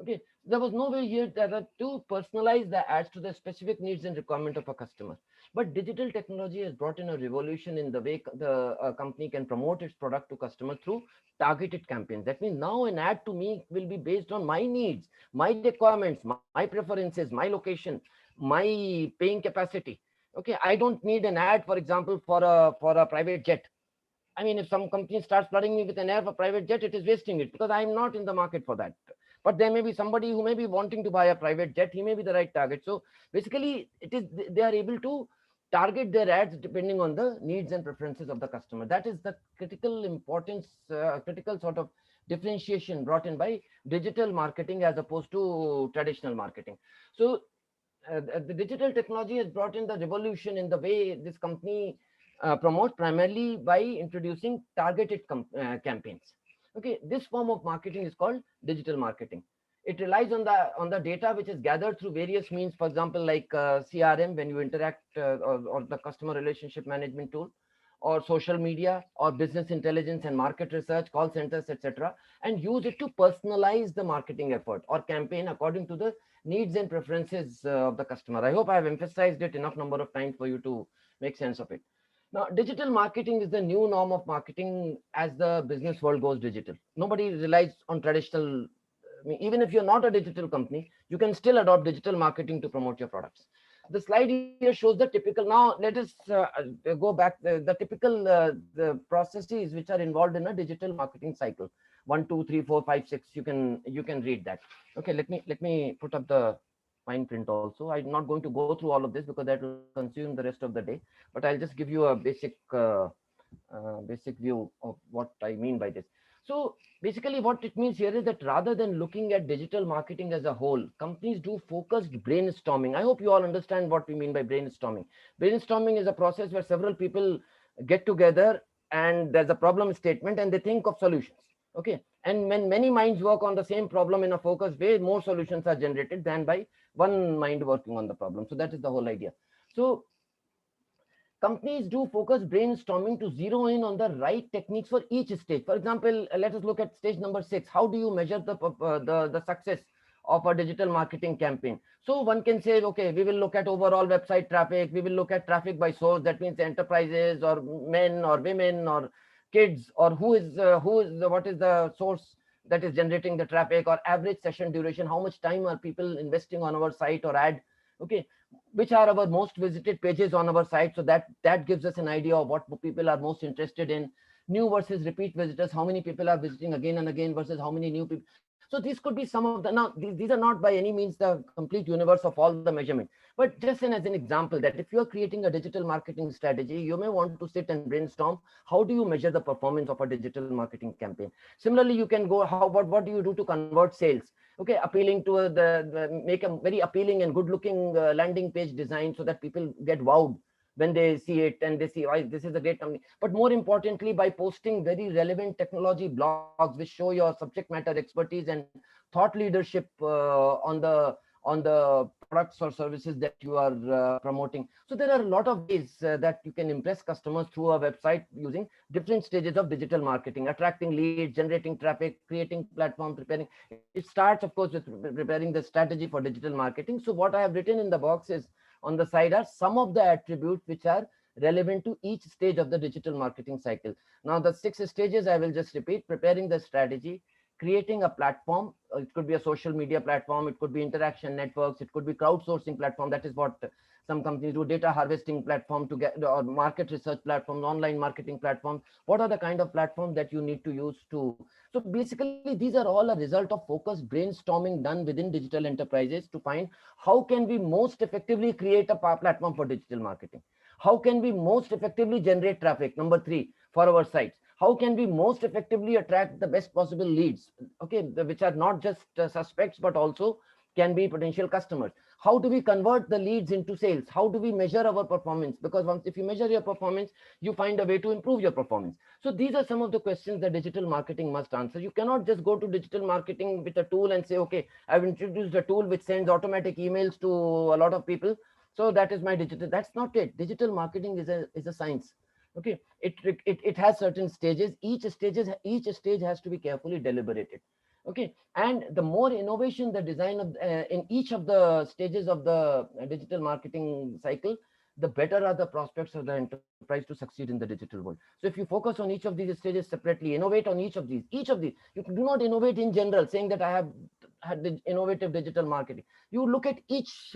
Speaker 1: Okay, there was no way here to personalize the ads to the specific needs and requirement of a customer. But digital technology has brought in a revolution in the way the company can promote its product to customers through targeted campaigns. That means now an ad to me will be based on my needs, my requirements, my preferences, my location, my paying capacity. Okay, I don't need an ad, for example, for a private jet. I mean, if some company starts flooding me with an air for private jet, it is wasting it because I'm not in the market for that. But there may be somebody who may be wanting to buy a private jet. He may be the right target. So basically, it is they are able to target their ads depending on the needs and preferences of the customer. That is the critical importance, critical sort of differentiation brought in by digital marketing as opposed to traditional marketing. So the digital technology has brought in the revolution in the way this company promotes, primarily by introducing targeted campaigns. Okay, this form of marketing is called digital marketing. It relies on the data which is gathered through various means, for example, like CRM when you interact, or the customer relationship management tool, or social media, or business intelligence and market research, call centers, etc., and use it to personalize the marketing effort or campaign according to the needs and preferences of the customer. I hope I have emphasized it enough number of times for you to make sense of it. Now, digital marketing is the new norm of marketing as the business world goes digital. Nobody relies on traditional. I mean, even if you're not a digital company, you can still adopt digital marketing to promote your products. The slide here shows the typical. Now, let us go back the typical the processes which are involved in a digital marketing cycle. 1, 2, 3, 4, 5, 6. You can read that. Okay, let me put up the fine print also. I'm not going to go through all of this because that will consume the rest of the day. But I'll just give you a basic view of what I mean by this. So basically, what it means here is that rather than looking at digital marketing as a whole, companies do focused brainstorming. I hope you all understand what we mean by brainstorming. Brainstorming is a process where several people get together and there's a problem statement and they think of solutions. Okay, and when many minds work on the same problem in a focused way, more solutions are generated than by one mind working on the problem. So that is the whole idea. So companies do focus brainstorming to zero in on the right techniques for each stage. For example, let us look at stage number 6. How do you measure the success of a digital marketing campaign? So one can say, okay, we will look at overall website traffic. We will look at traffic by source. That means enterprises or men or women or kids, or what is the source that is generating the traffic, or average session duration. How much time are people investing on our site or ad? Okay, which are our most visited pages on our site, so that gives us an idea of what people are most interested in. New versus repeat visitors, how many people are visiting again and again versus how many new people. So these could be some of the. Now these are not by any means the complete universe of all the measurement, but just as an example, that if you are creating a digital marketing strategy, you may want to sit and brainstorm how do you measure the performance of a digital marketing campaign. Similarly, you can go, what do you do to convert sales? Okay, appealing to make a very appealing and good looking landing page design so that people get wowed when they see it and they see, why this is a great company. But more importantly, by posting very relevant technology blogs which show your subject matter expertise and thought leadership on the products or services that you are promoting. So there are a lot of ways that you can impress customers through a website using different stages of digital marketing: attracting leads, generating traffic, creating platform, preparing. It starts, of course, with preparing the strategy for digital marketing. So what I have written in the box is, on the side are some of the attributes which are relevant to each stage of the digital marketing cycle. Now, the 6 stages I will just repeat: preparing the strategy, creating a platform. It could be a social media platform, it could be interaction networks, it could be crowdsourcing platform. That is what some companies do, data harvesting platform to get, or market research platforms, online marketing platforms. What are the kind of platforms that you need to use to, so basically these are all a result of focused brainstorming done within digital enterprises to find how can we most effectively create a platform for digital marketing, how can we most effectively generate traffic, number 3, for our sites, how can we most effectively attract the best possible leads, okay, which are not just suspects but also can be potential customers. How do we convert the leads into sales? How do we measure our performance? Because once if you measure your performance, you find a way to improve your performance. So these are some of the questions that digital marketing must answer. You cannot just go to digital marketing with a tool and say, okay, I've introduced a tool which sends automatic emails to a lot of people, so that is my digital. That's not it. Digital marketing is a science. Okay, it has certain stages. Each stage has to be carefully deliberated. Okay, and the more innovation the design of in each of the stages of the digital marketing cycle, the better are the prospects of the enterprise to succeed in the digital world. So if you focus on each of these stages separately, innovate on each of these, you do not innovate in general saying that I have had the innovative digital marketing. You look at each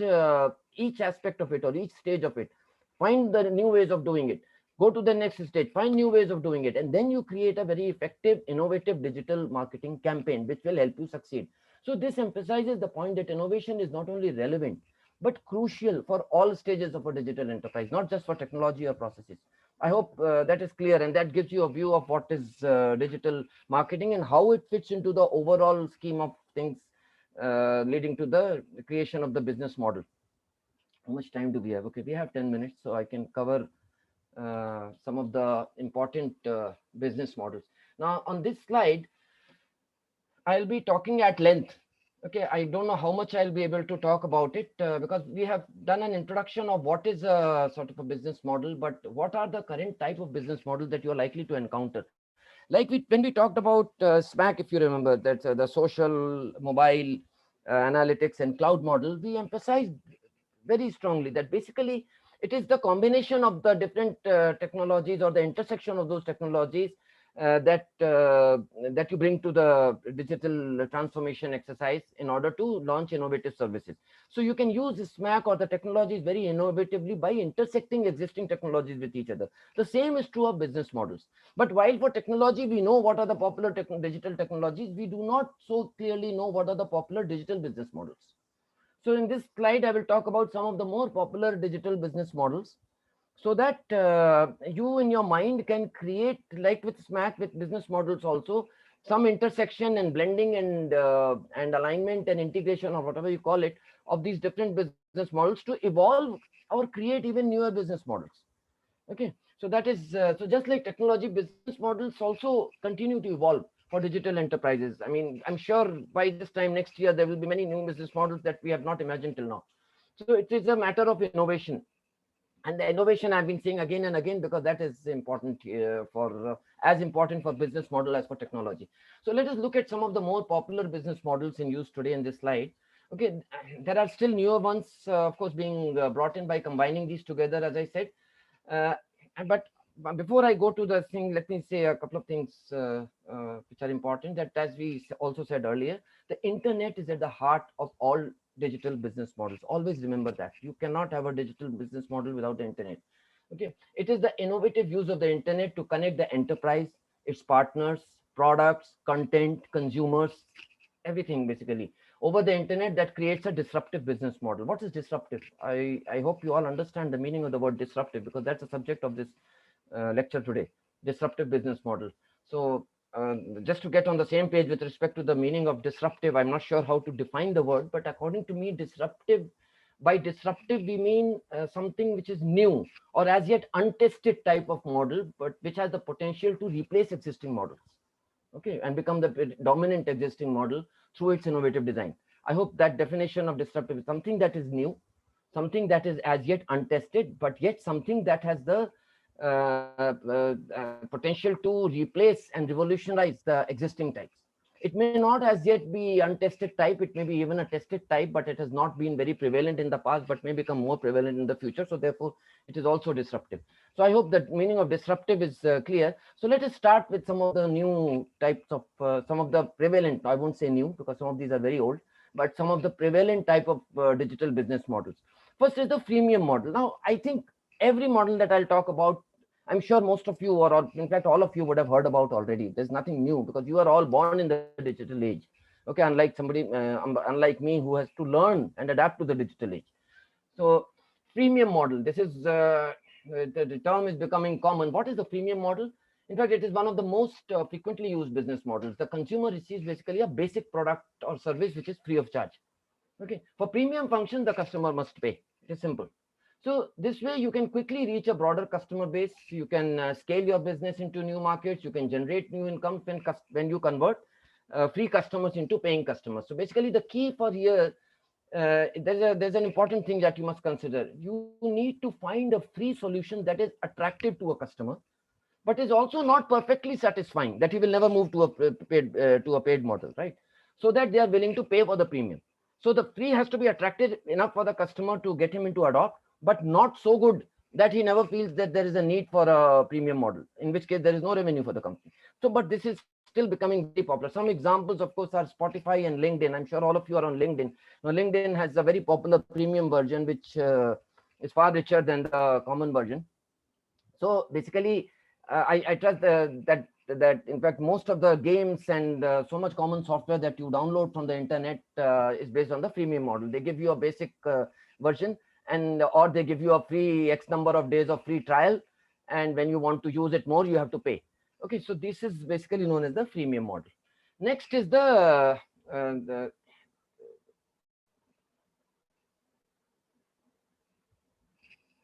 Speaker 1: aspect of it or each stage of it, find the new ways of doing it, go to the next stage, find new ways of doing it, and then you create a very effective innovative digital marketing campaign which will help you succeed. So this emphasizes the point that innovation is not only relevant but crucial for all stages of a digital enterprise, not just for technology or processes. I hope that is clear, and that gives you a view of what is digital marketing and how it fits into the overall scheme of things leading to the creation of the business model. How much time do we have? Okay, we have 10 minutes, so I can cover some of the important business models. Now, on this slide, I'll be talking at length. Okay, I don't know how much I'll be able to talk about it because we have done an introduction of what is a sort of a business model, but what are the current type of business models that you're likely to encounter? Like when we talked about SMAC, if you remember, that's the social, mobile, analytics, and cloud model, we emphasized very strongly that basically it is the combination of the different technologies or the intersection of those technologies that you bring to the digital transformation exercise in order to launch innovative services. So you can use SMAC or the technologies very innovatively by intersecting existing technologies with each other. The same is true of business models. But while for technology we know what are the popular digital technologies, we do not so clearly know what are the popular digital business models. So in this slide, I will talk about some of the more popular digital business models so that you in your mind can create, like with SMAC, with business models also, some intersection and blending and alignment and integration or whatever you call it of these different business models to evolve or create even newer business models. Okay, so that is so just like technology, business models also continue to evolve for digital enterprises. I mean, I'm sure by this time next year there will be many new business models that we have not imagined till now. So it is a matter of innovation, and the innovation I've been saying again and again because that is important for as important for business model as for technology. So let us look at some of the more popular business models in use today in this slide. Okay, there are still newer ones, of course, being brought in by combining these together, as I said. Uh, but before I go to the thing, let me say a couple of things which are important. That, as we also said earlier, the internet is at the heart of all digital business models. Always remember that you cannot have a digital business model without the internet. Okay, it is the innovative use of the internet to connect the enterprise, its partners, products, content, consumers, everything basically over the internet that creates a disruptive business model. What is disruptive? I hope you all understand the meaning of the word disruptive because that's the subject of this lecture today. Disruptive business model. So just to get on the same page with respect to the meaning of disruptive, I'm not sure how to define the word, but according to me, disruptive, by disruptive we mean something which is new or as yet untested type of model, but which has the potential to replace existing models, okay, and become the dominant existing model through its innovative design. I hope that definition of disruptive is something that is new, something that is as yet untested, but yet something that has the potential to replace and revolutionize the existing types. It may not as yet be untested type, it may be even a tested type, but it has not been very prevalent in the past, but may become more prevalent in the future. So therefore, it is also disruptive. So I hope that meaning of disruptive is clear. So let us start with some of the new types of, some of the prevalent, I won't say new because some of these are very old, but some of the prevalent type of digital business models. First is the freemium model. Now, I think every model that I'll talk about, I'm sure most of you, or in fact, all of you would have heard about already. There's nothing new because you are all born in the digital age. Okay, unlike somebody, unlike me who has to learn and adapt to the digital age. So, freemium model. This is the term is becoming common. What is the freemium model? In fact, it is one of the most frequently used business models. The consumer receives basically a basic product or service which is free of charge. Okay, for premium function, the customer must pay. It is simple. So this way you can quickly reach a broader customer base. You can scale your business into new markets. You can generate new income when you convert free customers into paying customers. So basically the key for here, there's an important thing that you must consider. You need to find a free solution that is attractive to a customer, but is also not perfectly satisfying, that he will never move to a paid model, right? So that they are willing to pay for the premium. So the free has to be attractive enough for the customer to get him into adopt, but not so good that he never feels that there is a need for a premium model, in which case there is no revenue for the company. So but this is still becoming very popular. Some examples of course are Spotify and LinkedIn. I'm sure all of you are on LinkedIn. Now LinkedIn has a very popular premium version which is far richer than the common version. So basically, I trust that in fact most of the games and so much common software that you download from the internet is based on the freemium model. They give you a basic version, and or they give you a free X number of days of free trial, and when you want to use it more, you have to pay. Okay, so this is basically known as the freemium model. Next is the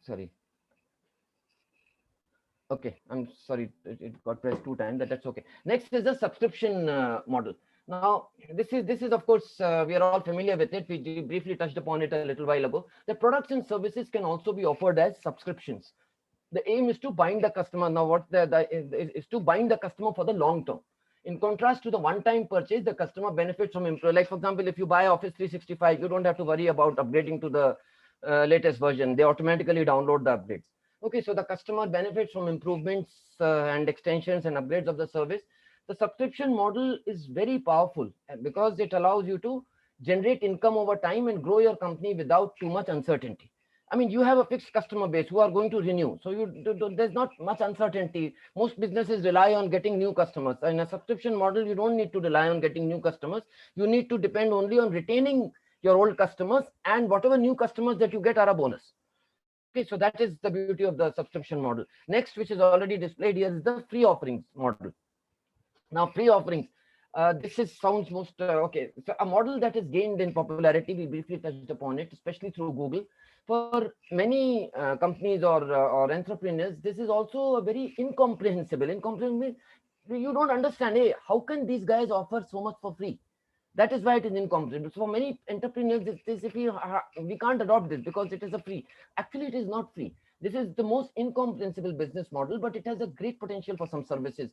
Speaker 1: sorry. Okay, I'm sorry, it got pressed 2 times. That's okay. Next is the subscription model. Now, this is of course we are all familiar with it. We briefly touched upon it a little while ago. The products and services can also be offered as subscriptions. The aim is to bind the customer. Now, what is to bind the customer for the long term. In contrast to the one-time purchase, the customer benefits from improve. Like for example, if you buy Office 365, you don't have to worry about upgrading to the latest version. They automatically download the upgrades. Okay, so the customer benefits from improvements and extensions and upgrades of the service. The subscription model is very powerful because it allows you to generate income over time and grow your company without too much uncertainty. I mean, you have a fixed customer base who are going to renew. So there's not much uncertainty. Most businesses rely on getting new customers. In a subscription model, you don't need to rely on getting new customers. You need to depend only on retaining your old customers, and whatever new customers that you get are a bonus. Okay, so that is the beauty of the subscription model. Next, which is already displayed here, is the free offerings model. Now, free offerings. This is sounds most okay. So a model that has gained in popularity. We briefly touched upon it, especially through Google. For many companies or entrepreneurs, this is also a very incomprehensible. Incomprehensible. You don't understand. Hey, how can these guys offer so much for free? That is why it is incomprehensible. So for many entrepreneurs, if we can't adopt this because it is a free. Actually, it is not free. This is the most incomprehensible business model, but it has a great potential for some services.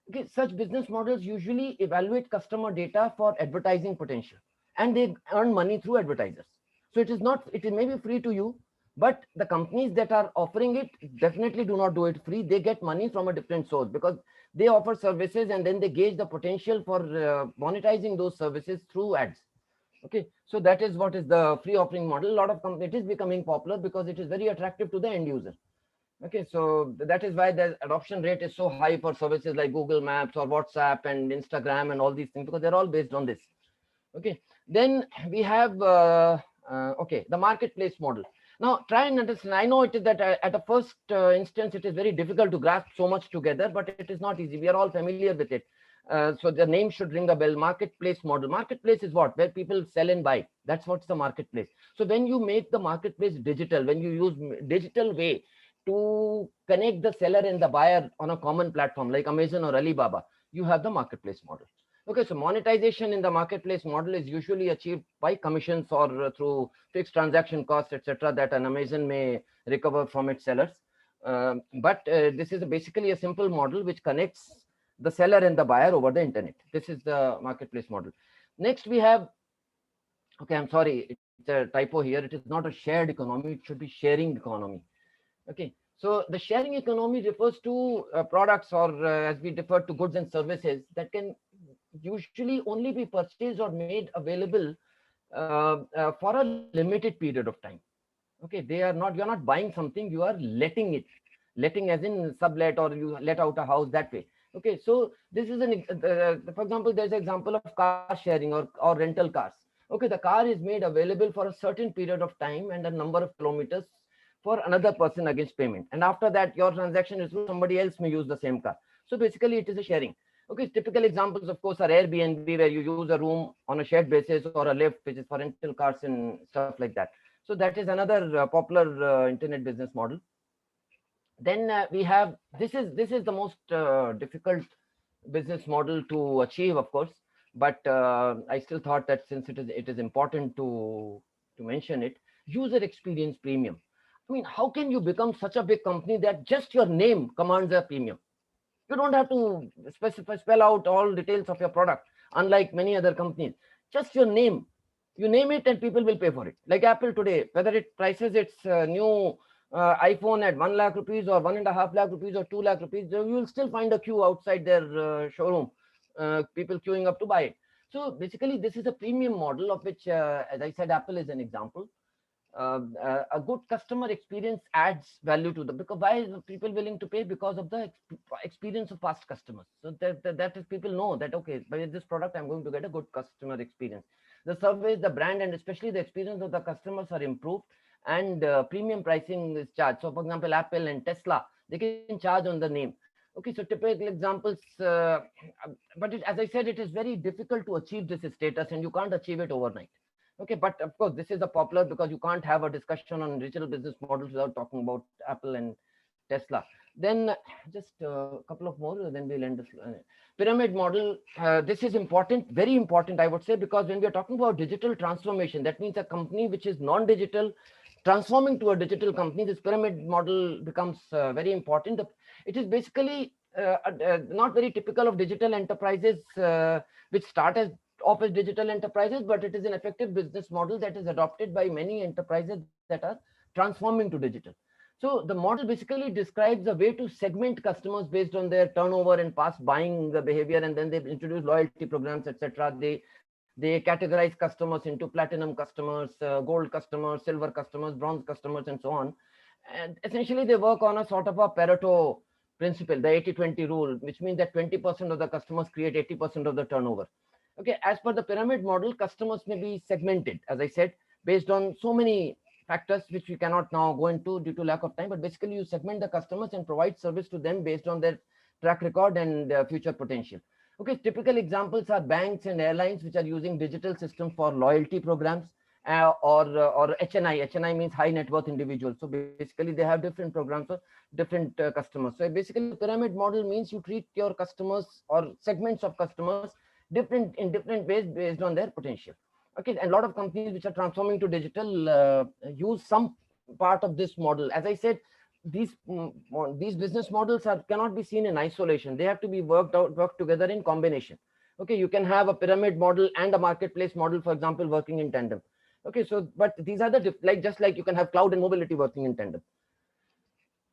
Speaker 1: Okay, such business models usually evaluate customer data for advertising potential, and they earn money through advertisers. So it is not, it may be free to you, but the companies that are offering it definitely do not do it free. They get money from a different source because they offer services and then they gauge the potential for monetizing those services through ads. Okay, so that is what is the free offering model. A lot of companies, it is becoming popular because it is very attractive to the end user. Okay, so that is why the adoption rate is so high for services like Google Maps or WhatsApp and Instagram and all these things, because they're all based on this. Okay, then we have okay, the marketplace model. Now try and understand. I know it is that at a first instance it is very difficult to grasp so much together, but it is not easy. We are all familiar with it. So the name should ring a bell. Marketplace model. Marketplace is what? Where people sell and buy. That's what's the marketplace. So when you make the marketplace digital, when you use digital way to connect the seller and the buyer on a common platform like Amazon or Alibaba, you have the marketplace model. Okay, so monetization in the marketplace model is usually achieved by commissions or through fixed transaction costs, etc., that an Amazon may recover from its sellers. But this is basically a simple model which connects the seller and the buyer over the internet. This is the marketplace model. Next we have, okay, I'm sorry, it's a typo here. It is not a shared economy, it should be sharing economy. Okay, so the sharing economy refers to products, or as we refer to goods and services, that can usually only be purchased or made available for a limited period of time. Okay, you're not buying something, you are letting it, letting as in sublet, or you let out a house that way. Okay, so this is for example, there's an example of car sharing or rental cars. Okay, the car is made available for a certain period of time and a number of kilometers for another person against payment, and after that your transaction is through, somebody else may use the same car. So basically it is a sharing. Okay, typical examples of course are Airbnb, where you use a room on a shared basis, or a lift, which is for rental cars and stuff like that. So that is another popular internet business model. Then we have, this is the most difficult business model to achieve, of course, but I still thought that since it is important to mention it. User experience premium. I mean, how can you become such a big company that just your name commands a premium? You don't have to spell out all details of your product, unlike many other companies. Just your name. You name it and people will pay for it. Like Apple today, whether it prices its new iPhone at 1 lakh rupees or 1.5 lakh rupees or 2 lakh rupees, you will still find a queue outside their showroom, people queuing up to buy it. So basically, this is a premium model, of which, as I said, Apple is an example. A good customer experience adds value to them, because why is people willing to pay? Because of the experience of past customers. So that is, people know that okay, by this product I'm going to get a good customer experience. The service, the brand, and especially the experience of the customers are improved, and premium pricing is charged. So for example, Apple and Tesla, they can charge on the name. Okay, so typical examples, but as I said, it is very difficult to achieve this status, and you can't achieve it overnight. Okay, but of course, this is a popular, because you can't have a discussion on digital business models without talking about Apple and Tesla. Then just a couple of more, then we'll end this. Pyramid model. This is important, very important, I would say, because when we are talking about digital transformation, that means a company which is non-digital transforming to a digital company. This pyramid model becomes very important. It is basically not very typical of digital enterprises, which start as off as digital enterprises, but it is an effective business model that is adopted by many enterprises that are transforming to digital. So the model basically describes a way to segment customers based on their turnover and past buying behavior, and then they introduce loyalty programs, etc. They categorize customers into platinum customers, gold customers, silver customers, bronze customers, and so on. And essentially, they work on a sort of a Pareto principle, the 80-20 rule, which means that 20% of the customers create 80% of the turnover. Okay, as per the pyramid model, customers may be segmented, as I said, based on so many factors which we cannot now go into due to lack of time. But basically, you segment the customers and provide service to them based on their track record and future potential. Okay, typical examples are banks and airlines, which are using digital systems for loyalty programs, or HNI. HNI means high net worth individuals. So basically, they have different programs for different customers. So basically, the pyramid model means you treat your customers or segments of customers in different ways based on their potential. Okay, and a lot of companies which are transforming to digital use some part of this model. As I said, these business models cannot be seen in isolation. They have to be worked together in combination. Okay, you can have a pyramid model and a marketplace model, for example, working in tandem. Okay, so but these are just like you can have cloud and mobility working in tandem.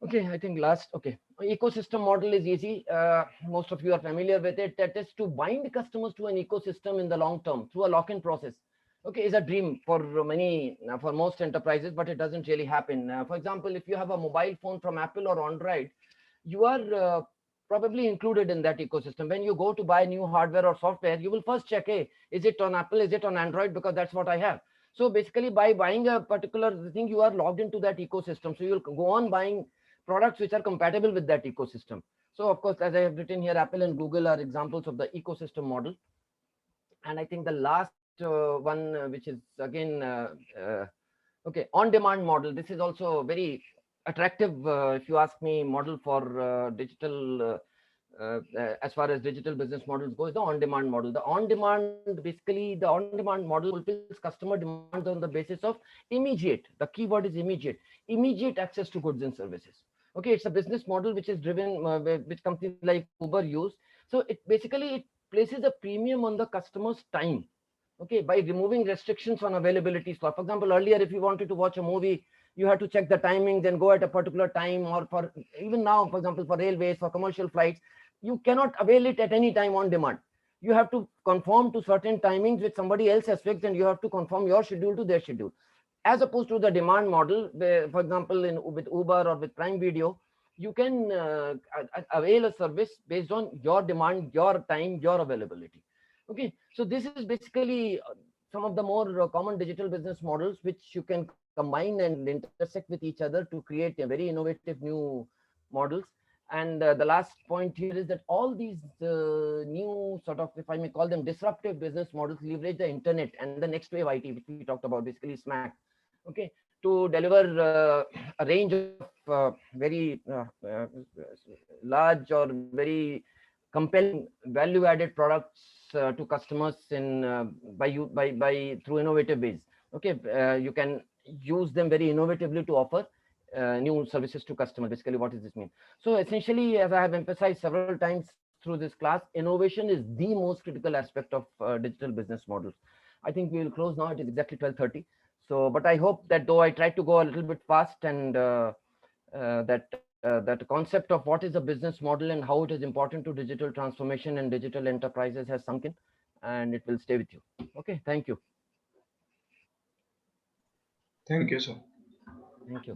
Speaker 1: Okay, I think last, okay. Ecosystem model is easy. Most of you are familiar with it. That is to bind customers to an ecosystem in the long term through a lock-in process. Okay, is a dream for for most enterprises, but it doesn't really happen. For example, if you have a mobile phone from Apple or Android, you are probably included in that ecosystem. When you go to buy new hardware or software, you will first check, hey, is it on Apple? Is it on Android? Because that's what I have. So basically, by buying a particular thing, you are logged into that ecosystem. So you'll go on buying products which are compatible with that ecosystem. So of course, as I have written here, Apple and Google are examples of the ecosystem model. And I think the last one, which is again, okay, on-demand model. This is also very attractive, if you ask me, model for digital, as far as digital business models goes, the on-demand model. The on-demand model fulfills customer demands on the basis of immediate, the keyword is immediate access to goods and services. Okay, it's a business model which is driven, which companies like Uber use. So it basically it places a premium on the customer's time. Okay, by removing restrictions on availability slot. For example, earlier if you wanted to watch a movie, you had to check the timing, then go at a particular time, or for even now, for example, for railways, for commercial flights, you cannot avail it at any time on demand. You have to conform to certain timings which somebody else has fixed, and you have to conform your schedule to their schedule. As opposed to the demand model, where, for example, with Uber or with Prime Video, you can avail a service based on your demand, your time, your availability. Okay, so this is basically some of the more common digital business models which you can combine and intersect with each other to create a very innovative new models. And the last point here is that all these new sort of, if I may call them, disruptive business models leverage the internet and the next wave IT, which we talked about, basically SMAC, okay, to deliver a range of very large or very compelling value-added products to customers in by through innovative ways. Okay, you can use them very innovatively to offer new services to customers. Basically, what does this mean? So essentially, as I have emphasized several times through this class, innovation is the most critical aspect of digital business models. I think we will close now. It is exactly 12:30. So, but I hope that though I tried to go a little bit fast, and that concept of what is a business model and how it is important to digital transformation and digital enterprises has sunk in, and it will stay with you. Okay, thank you.
Speaker 2: Thank you, sir.
Speaker 1: Thank you.